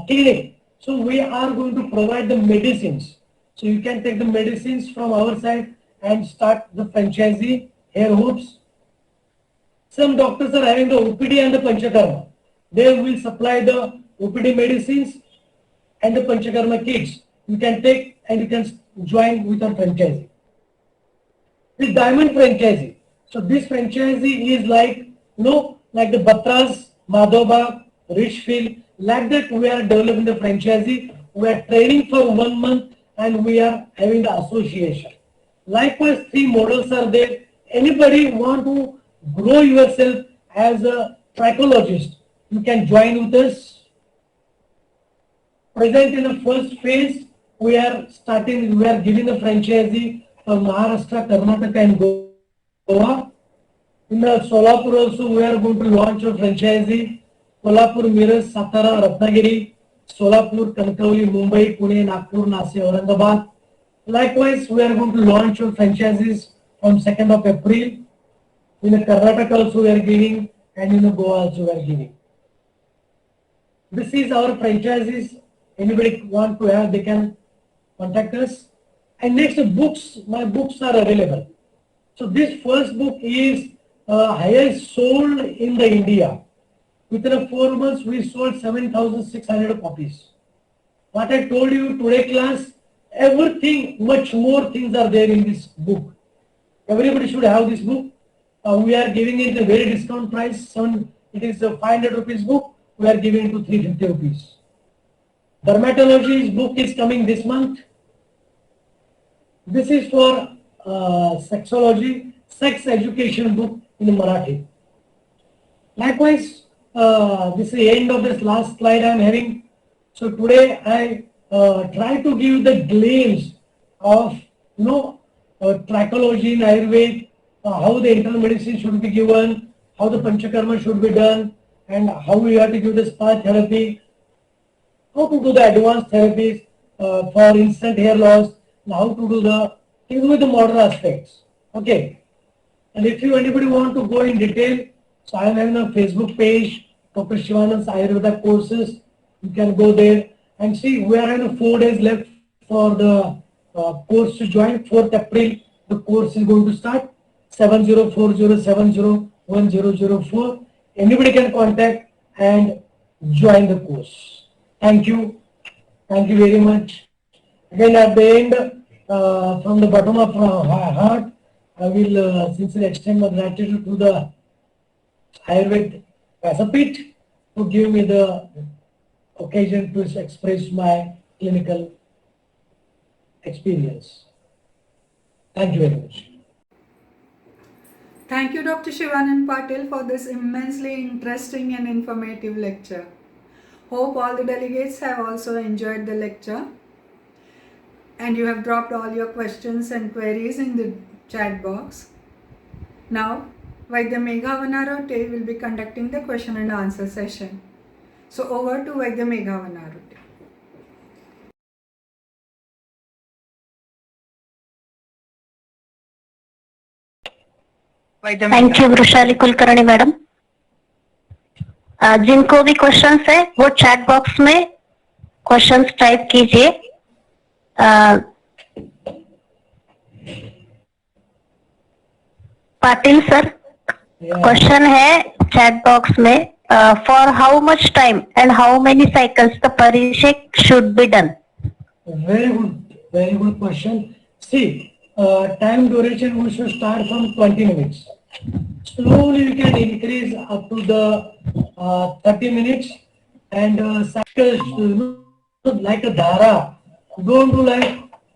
clinic. So we are going to provide the medicines. So you can take the medicines from our side and start the franchisee hair hoops. Some doctors are having the OPD and the Panchakarma. They will supply the OPD medicines and the Panchakarma kits. You can take and you can join with our franchisee. This diamond franchisee. So this franchisee is like, like the Batras, Madhova, Richfield, like that we are developing the franchisee. We are training for 1 month and we are having the association. Likewise, 3 models are there. Anybody want to grow yourself as a trichologist, you can join with us. Present in the first phase, we are giving a franchisee for Maharashtra, Karnataka and Goa. In the Solapur also, we are going to launch a franchisee. Kolhapur, Miras, Satara, Ratnagiri, Solapur, Kankauli, Mumbai, Pune, Nagpur, Nasik, Aurangabad. Likewise, we are going to launch our franchises on 2nd of April. In Karnataka also we are giving, and in Goa also we are giving. This is our franchises. Anybody want to have, they can contact us. And next, books. My books are available. So this first book is highest sold in the India. Within 4 months, we sold 7,600 copies. What I told you today class, everything, much more things are there in this book. Everybody should have this book. We are giving it a very discount price. It is a 500 rupees book. We are giving it to 350 rupees. Dermatology book is coming this month. This is for sexology, sex education book in Marathi. Likewise, this is the end of this last slide I am having. So today I try to give the glimpse of trichology in Ayurveda, how the internal medicine should be given, how the panchakarma should be done, and how we have to give the spa therapy, how to do the advanced therapies for instant hair loss, and how to do the things with the modern aspects. Okay. And if anybody want to go in detail, so I am having a Facebook page, Dr. Shivanand's Ayurveda courses. You can go there and see. We are having 4 days left for the course to join. 4th April, the course is going to start. 7040701004. Anybody can contact and join the course. Thank you. Thank you very much. Again, at the end, from the bottom of my heart, I will sincerely extend my gratitude to the Ayurveda Vyasapit to give me the occasion to express my clinical experience. Thank you very much. Thank you, Dr. Shivanand Patil, for this immensely interesting and informative lecture. Hope all the delegates have also enjoyed the lecture and you have dropped all your questions and queries in the chat box. Now, Vaidya Megha Vanarote will be conducting the question and answer session. So over to Vaidya Megha Vanarote. Thank you Vrushali Kulkarni madam. जिनको भी questions है वो chat box में questions type कीजिए। Patil sir, question है chat box में, for how much time and how many cycles the parisheka should be done? Very good question. See, time duration we should start from 20 minutes. Slowly we can increase up to the 30 minutes and cycle like a dhara. Don't do like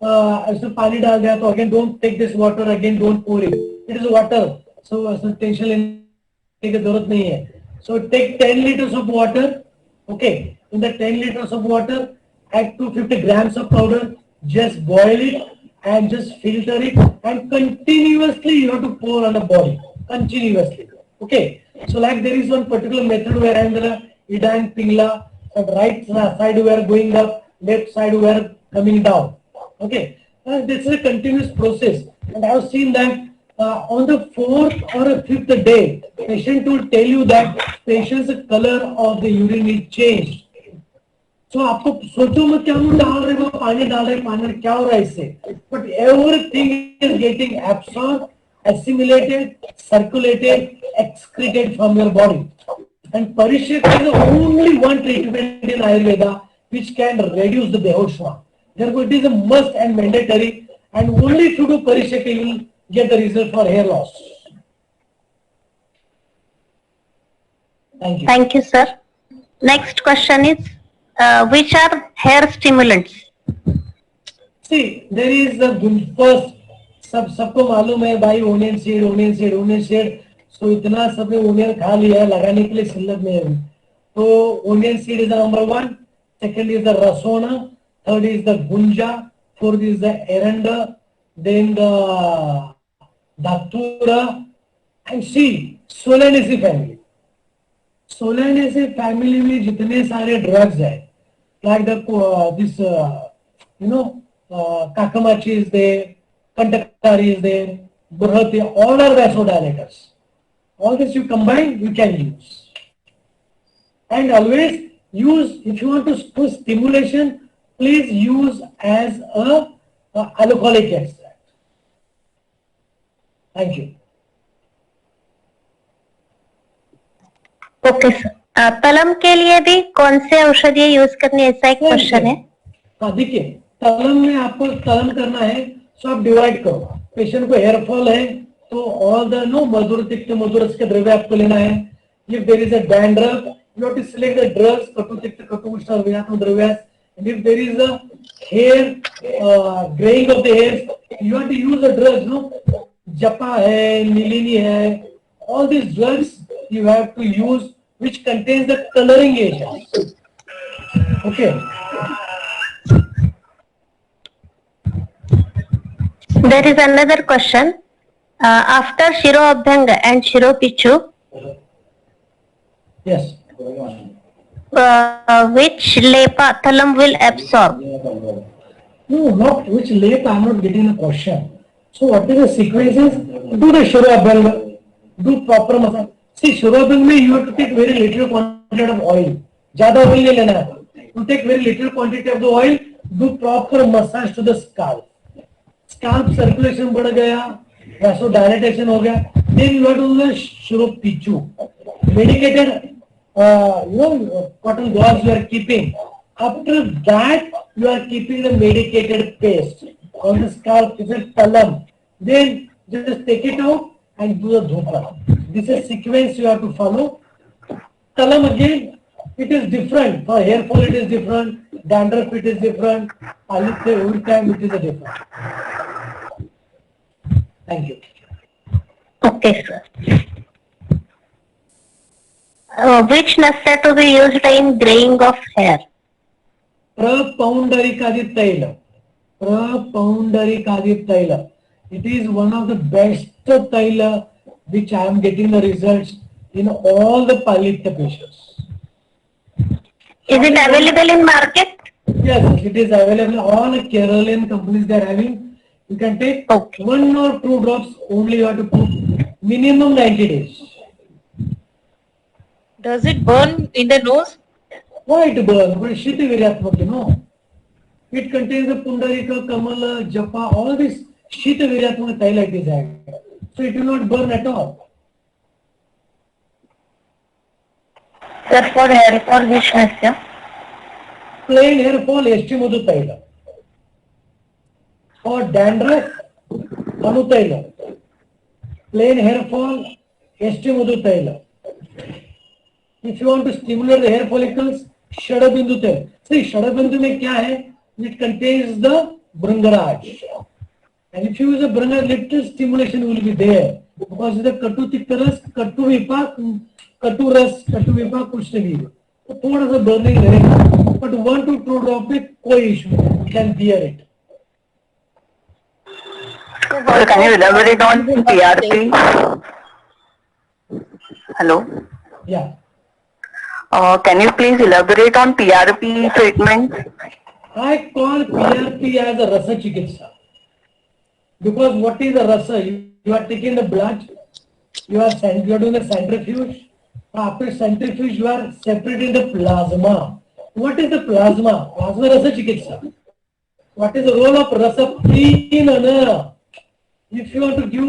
ऐसे पानी डाल दिया तो again don't take this water, again don't pour it. It is water, so tension लेने की जरूरत नहीं है. So take 10 liters of water. Okay, in the 10 liters of water, add 250 grams of powder. Just boil it and just filter it, and continuously you have to pour on the body. Continuously. Okay. So like there is one particular method where I'm gonna Ida and Pingla, so right side we are going up, left side we are coming down. Okay. This is a continuous process, and I have seen that on the 4th or 5th day, patient will tell you that patient's color of the urine is changed. तो आपको सोचो मत क्या हम डाल रहे हो, पानी डाल रहे, पानी क्या हो रहा है इससे, but everything is getting absorb, assimilated, circulated, excreted from your body. And Parishik is the only one treatment in Ayurveda which can reduce the Behoshma. Therefore, it is a must and mandatory, and only if you do Parishik you will get the result for hair loss. Thank you. Thank you, sir. Next question is, which are hair stimulants? See, there is the first, सबको मालूम है भाई, onion seed, सो इतना सबने onion खा लिया है, लगाने के लिए सिल्लत में है। तो onion seed is the number 1, second is the rasona, third is the gunja, fourth is the eranda, then the datura and see Solanaceae family. Solanaceae family में जितने सारे ड्रग्स है, like this Kakamachi is there, Kantakari is there, Burhati, all are vasodilators. All this you combine, you can use. And always use, if you want to do stimulation, please use as a alcoholic extract. Thank you. Okay sir, तलम के लिए भी कौन से औषधि use करनी है, ऐसा एक क्वेश्चन है। हाँ देखिए, तलम में आपको तलम करना है, तो आप डिवाइड करो। पेशेंट को हेयर फॉल है तो ऑल द मधुर तिक्त मधुरस के द्रव्य आपको लेना है। If there is a dandruff, you have to select the drugs, Katu Tikta, Katu Ushna, Vyatma Dravyas. And if there is a hair, graying of the hairs, you have to use the drugs, no? Japa hai, Nilini hai, all these drugs you have to use which contains the coloring agents. Okay. There is another question. After Shiro Abhyanga and Shiro Pichu, Yes. which lepa thalam will absorb? No, not which late, I am not getting the question. So what is the sequences? Do the Shiro Abhyanga, do proper massage. See, Shiro Abhyanga you have to take very little quantity of oil. Zyada oil nahi lena hai. You take very little quantity of the oil, do proper massage to the scalp. Scalp circulation बढ़ गया, vasodilatation हो गया. Then you have to do the Shiro Pichu. Medicated cotton gauze you are keeping. After that, you are keeping the medicated paste on the scalp. This is talam. Then just take it out and do the dhupa. This is sequence you have to follow. Talam again, it is different. For hair fall it is different. Dandruff it is different. Every time it is a different. Thank you. Okay, sir. Which nasya to be used in graying of hair? Prapoundarikadi Taila. Prapoundarikadi Taila. It is one of the best Taila which I am getting the results in all the Palitya patients. Is it available in market? Yes, it is available. All Keralian companies they are having. You can take Okay. 1 or 2 drops only. You have to put minimum 90 days. Does it burn in the nose? Why it burn? But Shiti Viryatmak, you know. It contains the Pundarika, Kamala, Japa, all this Shita Viryatmak Taila it is added. So it will not burn at all. Sir, for hair fall, which nasya? Plain hair fall, Estimudu Taila. For dandruff, Anu Taila. Plain hair fall, Estimudu Taila. If you want to stimulate the hair follicles, Shadabindu Tail. See, Shadabindu mein kya hai? It contains the Bhringaraj. And if you use a Bhringaraj, little stimulation will be there. Because the Katu Tiktaras, Katu Vipak, Katu Ras, Katu Vipak, कुछ नहीं है. तो थोड़ा सा burning रहेगा. But 1 to 2 drop में कोई issue नहीं. You can bear it. So can you elaborate on PRP? Hello. Yeah. Can you please elaborate on PRP treatment? I call PRP as a rasa chikitsa. Because what is a rasa? You are taking the blood, you are doing the centrifuge. After centrifuge, you are separating the plasma. What is the plasma? Plasma rasa chikitsa. What is the role of rasa? If you want to give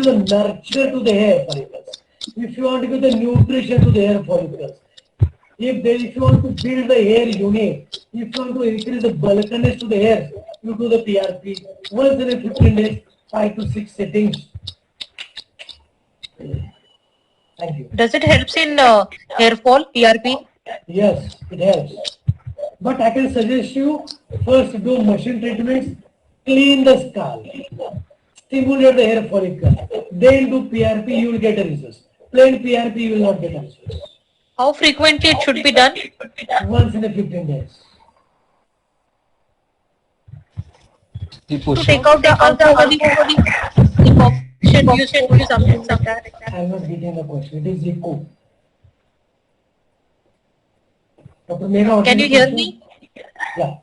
the nurture to the hair follicles, if you want to give the nutrition to the hair follicles, if you want to build the hair unit, if you want to increase the bulkiness to the hair, you do the PRP. Once in a 15 days, 5 to 6 settings. Thank you. Does it helps in hair fall, PRP? Yes, it helps. But I can suggest you first do machine treatments, clean the scalp, stimulate the hair follicle, then do PRP, you will get a result. Plain PRP, you will not get a result. How frequently it should be done? Once in a 15 days. To take out the alcohol, decoction, you should do something like that. I am not getting the question. It is echo. Dr. Megha, what Can is you the hear question? me? Yeah.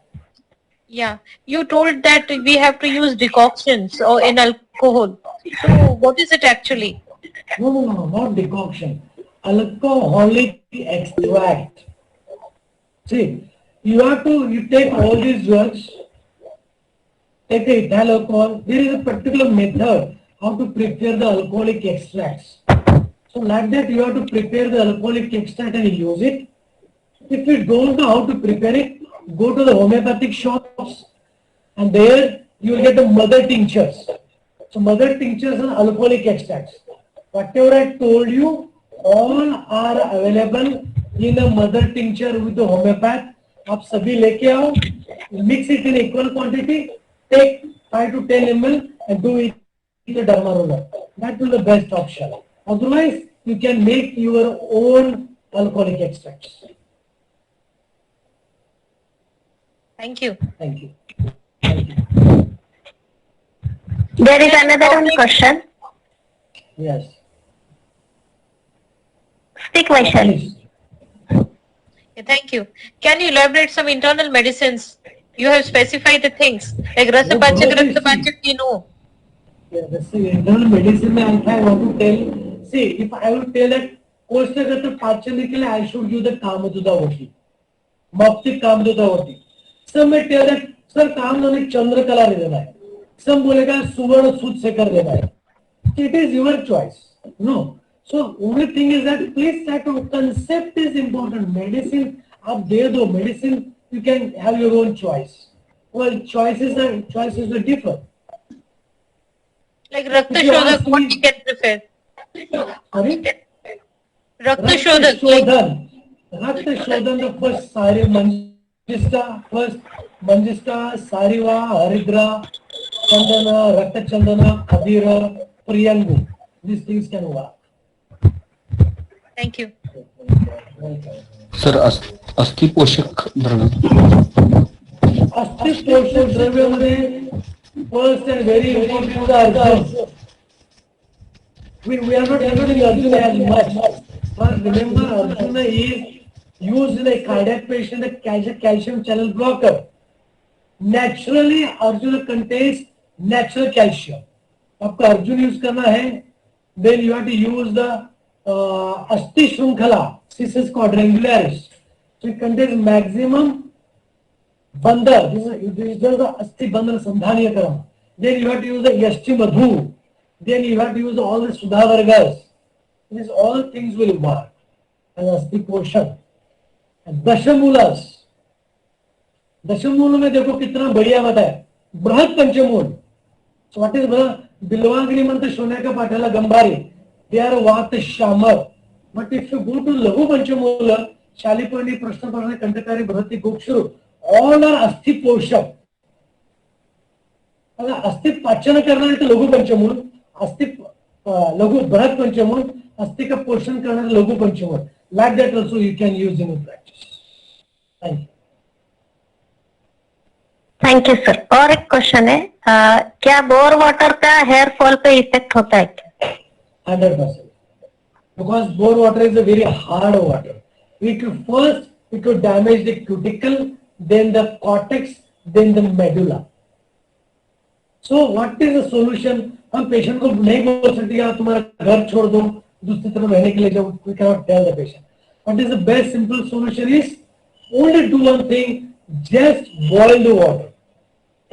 Yeah, you told that we have to use decoctions or in alcohol. So what is it actually? No, not decoction. Alcoholic extract. See, you take all these drugs, take the ethyl alcohol. There is a particular method how to prepare the alcoholic extracts. So like that you have to prepare the alcoholic extract and use it. If you don't know how to prepare it, go to the homeopathic shops and there you will get the mother tinctures. So mother tinctures and alcoholic extracts. Whatever I told you, all are available in a mother tincture with the homeopath. आप सभी लेके आओ, mix it in equal quantity, take 5 to 10 ml and do it with the derma roller. That will be the best option. Otherwise, you can make your own alcoholic extracts. Thank you. Thank you. There is another one question. Yes. Speak, Vaishali. Please. Yeah, thank you. Can you elaborate some internal medicines? You have specified the things like Rasapachak, you know. Yeah, that's the internal medicine. I want to tell. See, if I will tell that कोष्ठगत पाचन के लिए I should give the कामधुदावती, मौक्तिक कामधुदावती. Some may tell that sir कामधुनी Chandrakala देना है. Some बोलेगा सुवर्ण सूत से कर देना है. It is your choice. No. So only thing is that please try to concept is important. Medicine आप दे दो medicine you can have your own choice. Well, choices are different. Like Rakta Shodhak, what you can prefer? Sorry? Rakta Shodhak, like Rakta Shodhan, the first Sari Manjista, Sariva, Haridra, Chandana, Rakta Chandana, Kabira, Priyangu. These things can work. thank you. Sir अस्थि पोषक द्रव्य अस्थि पोषक द्रव्य मध्ये first and very important are Arjuna. We are not using Arjuna as much. But remember, Arjuna is used in a cardiac patient, a calcium channel blocker. Naturally, Arjuna contains natural calcium. आपको Arjun use करना है, then you have to use the अस्थि श्रृंखला, Cissus quadrangularis. So it contains maximum bandha. This is the Asti bandhana sandhaniyakaram. Then you have to use the Yashti Madhu. Then you have to use all the Sudhavargas. These all things will work as Asti portion. And Dashamulas. Dashamul में देखो कितना बढ़िया बताया. बृहत पंचमूल. So what is बृहत? बिल्वाग्नि मंत्र सोने का पाठला गंभारी. They are Vata Shamar. But if you go to Laghu Panchamula, Shalipandi, Prashnaparana, Kantakari, Bharati, Gokshuru, all are Asti Poshak. अगर अस्थि पाचन करना है तो लघु पंचमूल, अस्थि लघु बृहत पंचमूल, अस्थि का पोषण करना है लघु पंचमूल. Like that also you can use in your practice. Thank you. Thank you sir. और एक क्वेश्चन है, क्या बोर वाटर का हेयर फॉल पे इफेक्ट होता है क्या? 100%. Because bore water is a very hard water. It will damage the cuticle, then the cortex, then the medulla. So what is the solution? हम पेशेंट को नहीं बोल सकते यार तुम्हारा घर छोड़ दो, दूसरी तरफ रहने के लिए जाओ. We cannot tell the patient. What is the best simple solution is only do one thing, just boil the water.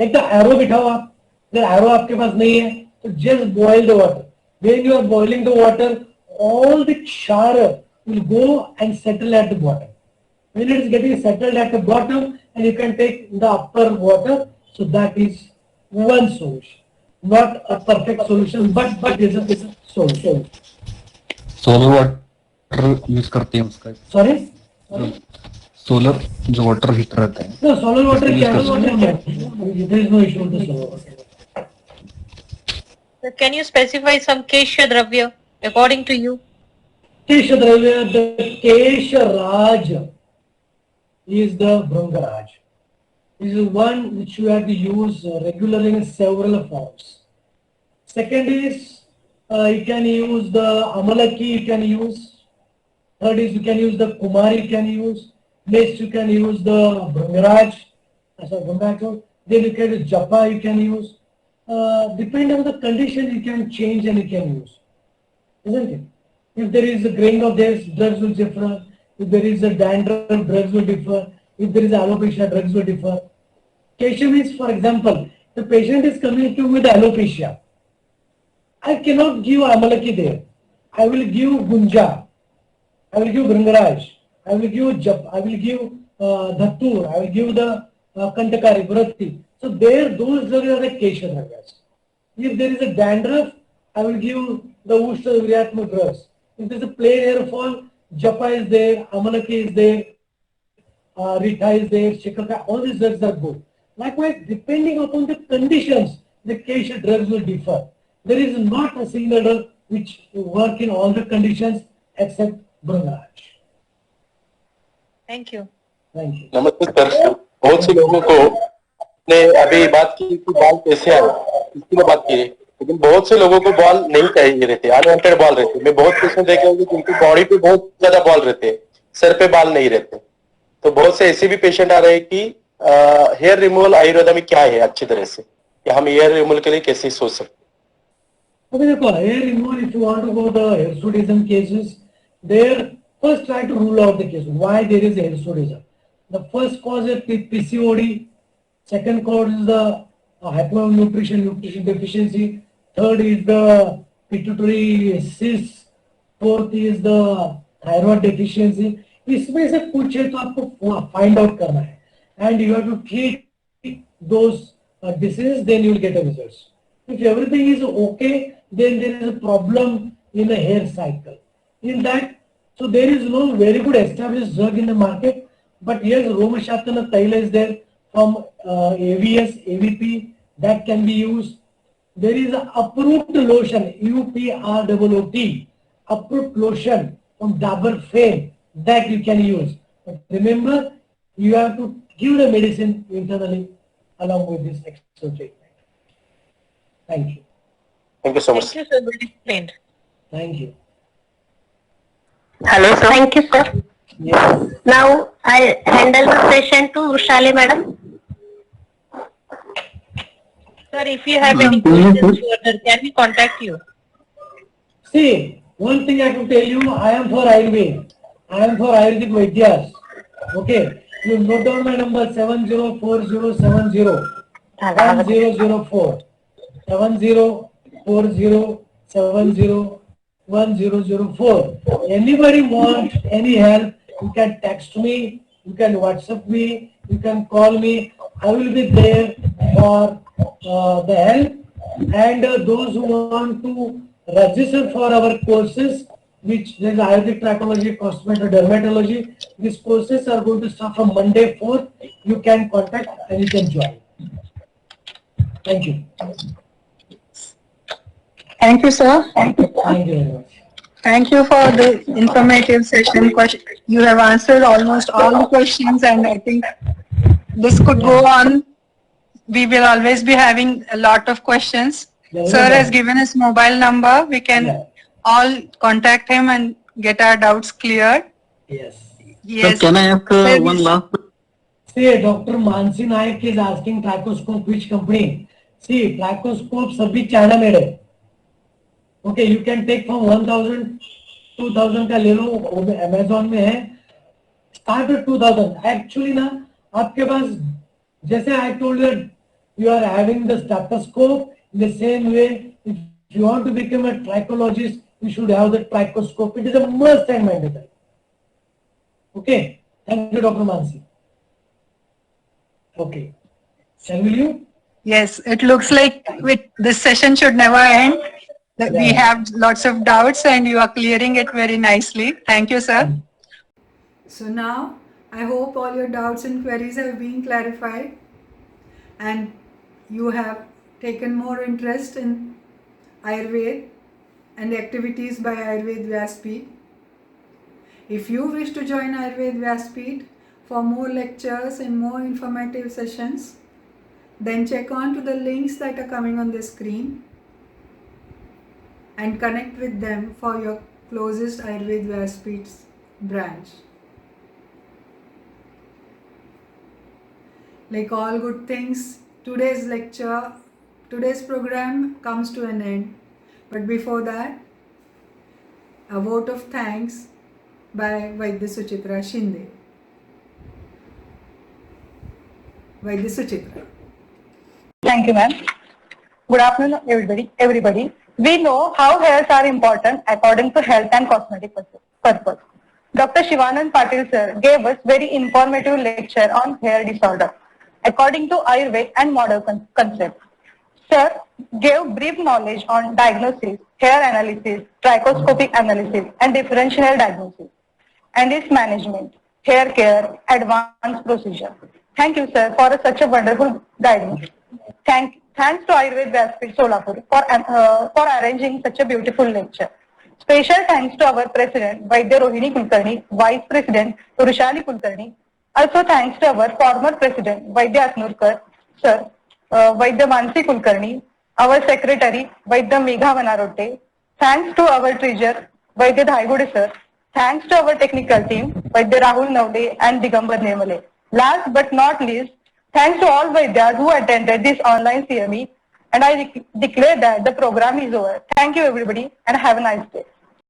एक तो एरो बिठाओ आप, अगर एरो आपके पास नहीं है तो just boil the water. When you are boiling the water, all the char will go and settle at the bottom. When it is getting settled at the bottom, and you can take the upper water, so that is one solution. Not a perfect solution, but is a solution. Solar water use करते हैं उसका. Sorry? Solar जो water heater रहता है. No, solar water there is no issue with the solar water. Can you specify some Kesha Dravya according to you? Kesha Dravya, the Kesha Raj is the Bhrangaraj. This is one which you have to use regularly in several forms. Second is you can use the Amalaki, you can use. Third is you can use the Kumari, you can use. Next, you can use the Bhringraj. Then you can use Japa, you can use. Depending on the condition, you can change and you can use. Isn't it? If there is a graying of hairs, drugs will differ. If there is a dandruff, drugs will differ. If there is alopecia, drugs will differ. Kesha means, for example, the patient is coming to me with alopecia. I cannot give Amalaki there. I will give Gunja. I will give Bhringraj. I will give Jap. I will give Dhattur. I will give the Kantakari, Bhratti. So there, those drugs are the Kesha drugs. If there is a dandruff, I will give the Ushta Viryatma drugs. If there is a plain hair fall, Japa is there, Amalaki is there, Rita is there, Shikaka, all these drugs are good. Likewise, depending upon the conditions, the Kesha drugs will differ. There is not a single drug which work in all the conditions except Bhringraj. Thank you. Thank you. नमस्ते sir, बहुत से लोगों को ने अभी बात की कि बाल कैसे आए, इसकी में बात की है, लेकिन बहुत से लोगों को बाल नहीं चाहिए रहते, अनवांटेड बाल रहते। मैं बहुत पेशेंट देखे होंगे जिनकी बॉडी पे बहुत ज्यादा बाल रहते हैं, सर पे बाल नहीं रहते। तो बहुत से ऐसे भी पेशेंट आ रहे हैं कि हेयर रिमूवल आयुर्वेदा में क्या है अच्छी तरह से, कि हम हेयर रिमूवल के लिए कैसे सोच सकते हैं? Okay, hair removal, if you want to go the hirsutism cases, there first try to rule out the case. Why there is a hirsutism? The first cause is PCOD, second cause is the nutrition deficiency, third is the pituitary cyst, fourth is the thyroid deficiency. इसमें से कुछ है तो आपको find out करना है, and you have to treat those diseases, then you will get a results. If everything is okay, then there is a problem in the hair cycle. In that, so there is no very good established drug in the market, but yes, Romashatana Taila is there from AVS, AVP, that can be used. There is an approved lotion, UPROOT, approved lotion from Dabur Fame, that you can use. But remember, you have to give the medicine internally along with this extra treatment. Thank you. Thank you so much. Thank you, sir. Well explained. Thank you. Hello, sir. Thank you, sir. Yes. Now I handle the session to Rushali madam. Sir, if you have any questions further, can we contact you? See, one thing I can tell you, I am for Ayurveda. I am for Ayurvedic Vaidyas. Okay. You note down my number 704070 1004. 7040701004. Anybody want any help, you can text me, you can WhatsApp me, you can call me. I will be there for the help. And those who want to register for our courses, which there is Ayurvedic Trachology, Cosmetic Dermatology, these courses are going to start from Monday 4th. You can contact and you can join. Thank you. Thank you, sir. Thank you very much. Thank you for the informative session. You have answered almost all the questions, and I think this could go on. We will always be having a lot of questions. Sir has given his mobile number. We can all contact him and get our doubts cleared. Yes. Yes. Can I ask one last? See, Dr. Mansi Naik is asking Trachoscope, which company? See, Trachoscope sabhi China made hai. Okay, you can take from 1000, 2000 का ले लो, Amazon में है. Start with 2000. Actually ना, आपके पास जैसे I told you, you are having the stethoscope. In the same way, if you want to become a trichologist, you should have the trachoscope. It is a must and mandatory. Okay. Thank you, Dr. Mansi. Okay. Shall we? Yes, it looks like this session should never end. We have lots of doubts and you are clearing it very nicely. Thank you, sir. So now, I hope all your doubts and queries have been clarified and you have taken more interest in Ayurveda and activities by Ayurveda Vyaspeed. If you wish to join Ayurveda Vyaspeed for more lectures and more informative sessions, then check on to the links that are coming on the screen and connect with them for your closest Ayurveda Vyaspeed's branch. Like all good things, today's program comes to an end. But before that, a vote of thanks by Vaidya Suchitra Shinde. Vaidya Suchitra. Thank you, ma'am. Good afternoon, everybody. We know how hairs are important according to health and cosmetic purpose. Dr. Shivanand Patil sir gave us very informative lecture on hair disorder according to Ayurveda and modern concept. Sir gave brief knowledge on diagnosis, hair analysis, trichoscopic analysis and differential diagnosis and its management, hair care, advanced procedure. Thank you, sir, for such a wonderful guidance. Thanks to Ayurveda Vyaspeed Solapur for arranging such a beautiful lecture. Special thanks to our President Vaidya Rohini Kulkarni, Vice President Rushali Kulkarni. Also thanks to our former President Vaidya Atnurkar, Sir, Vaidya Mansi Kulkarni, our Secretary Vaidya Megha Vanarote. Thanks to our Treasurer Vaidya Dhaigude Sir. Thanks to our technical team Vaidya Rahul Navle and Digambar Nemale. Last but not least, thanks to all Vaidyas who attended this online CME, and I declare that the program is over. Thank you everybody and have a nice day.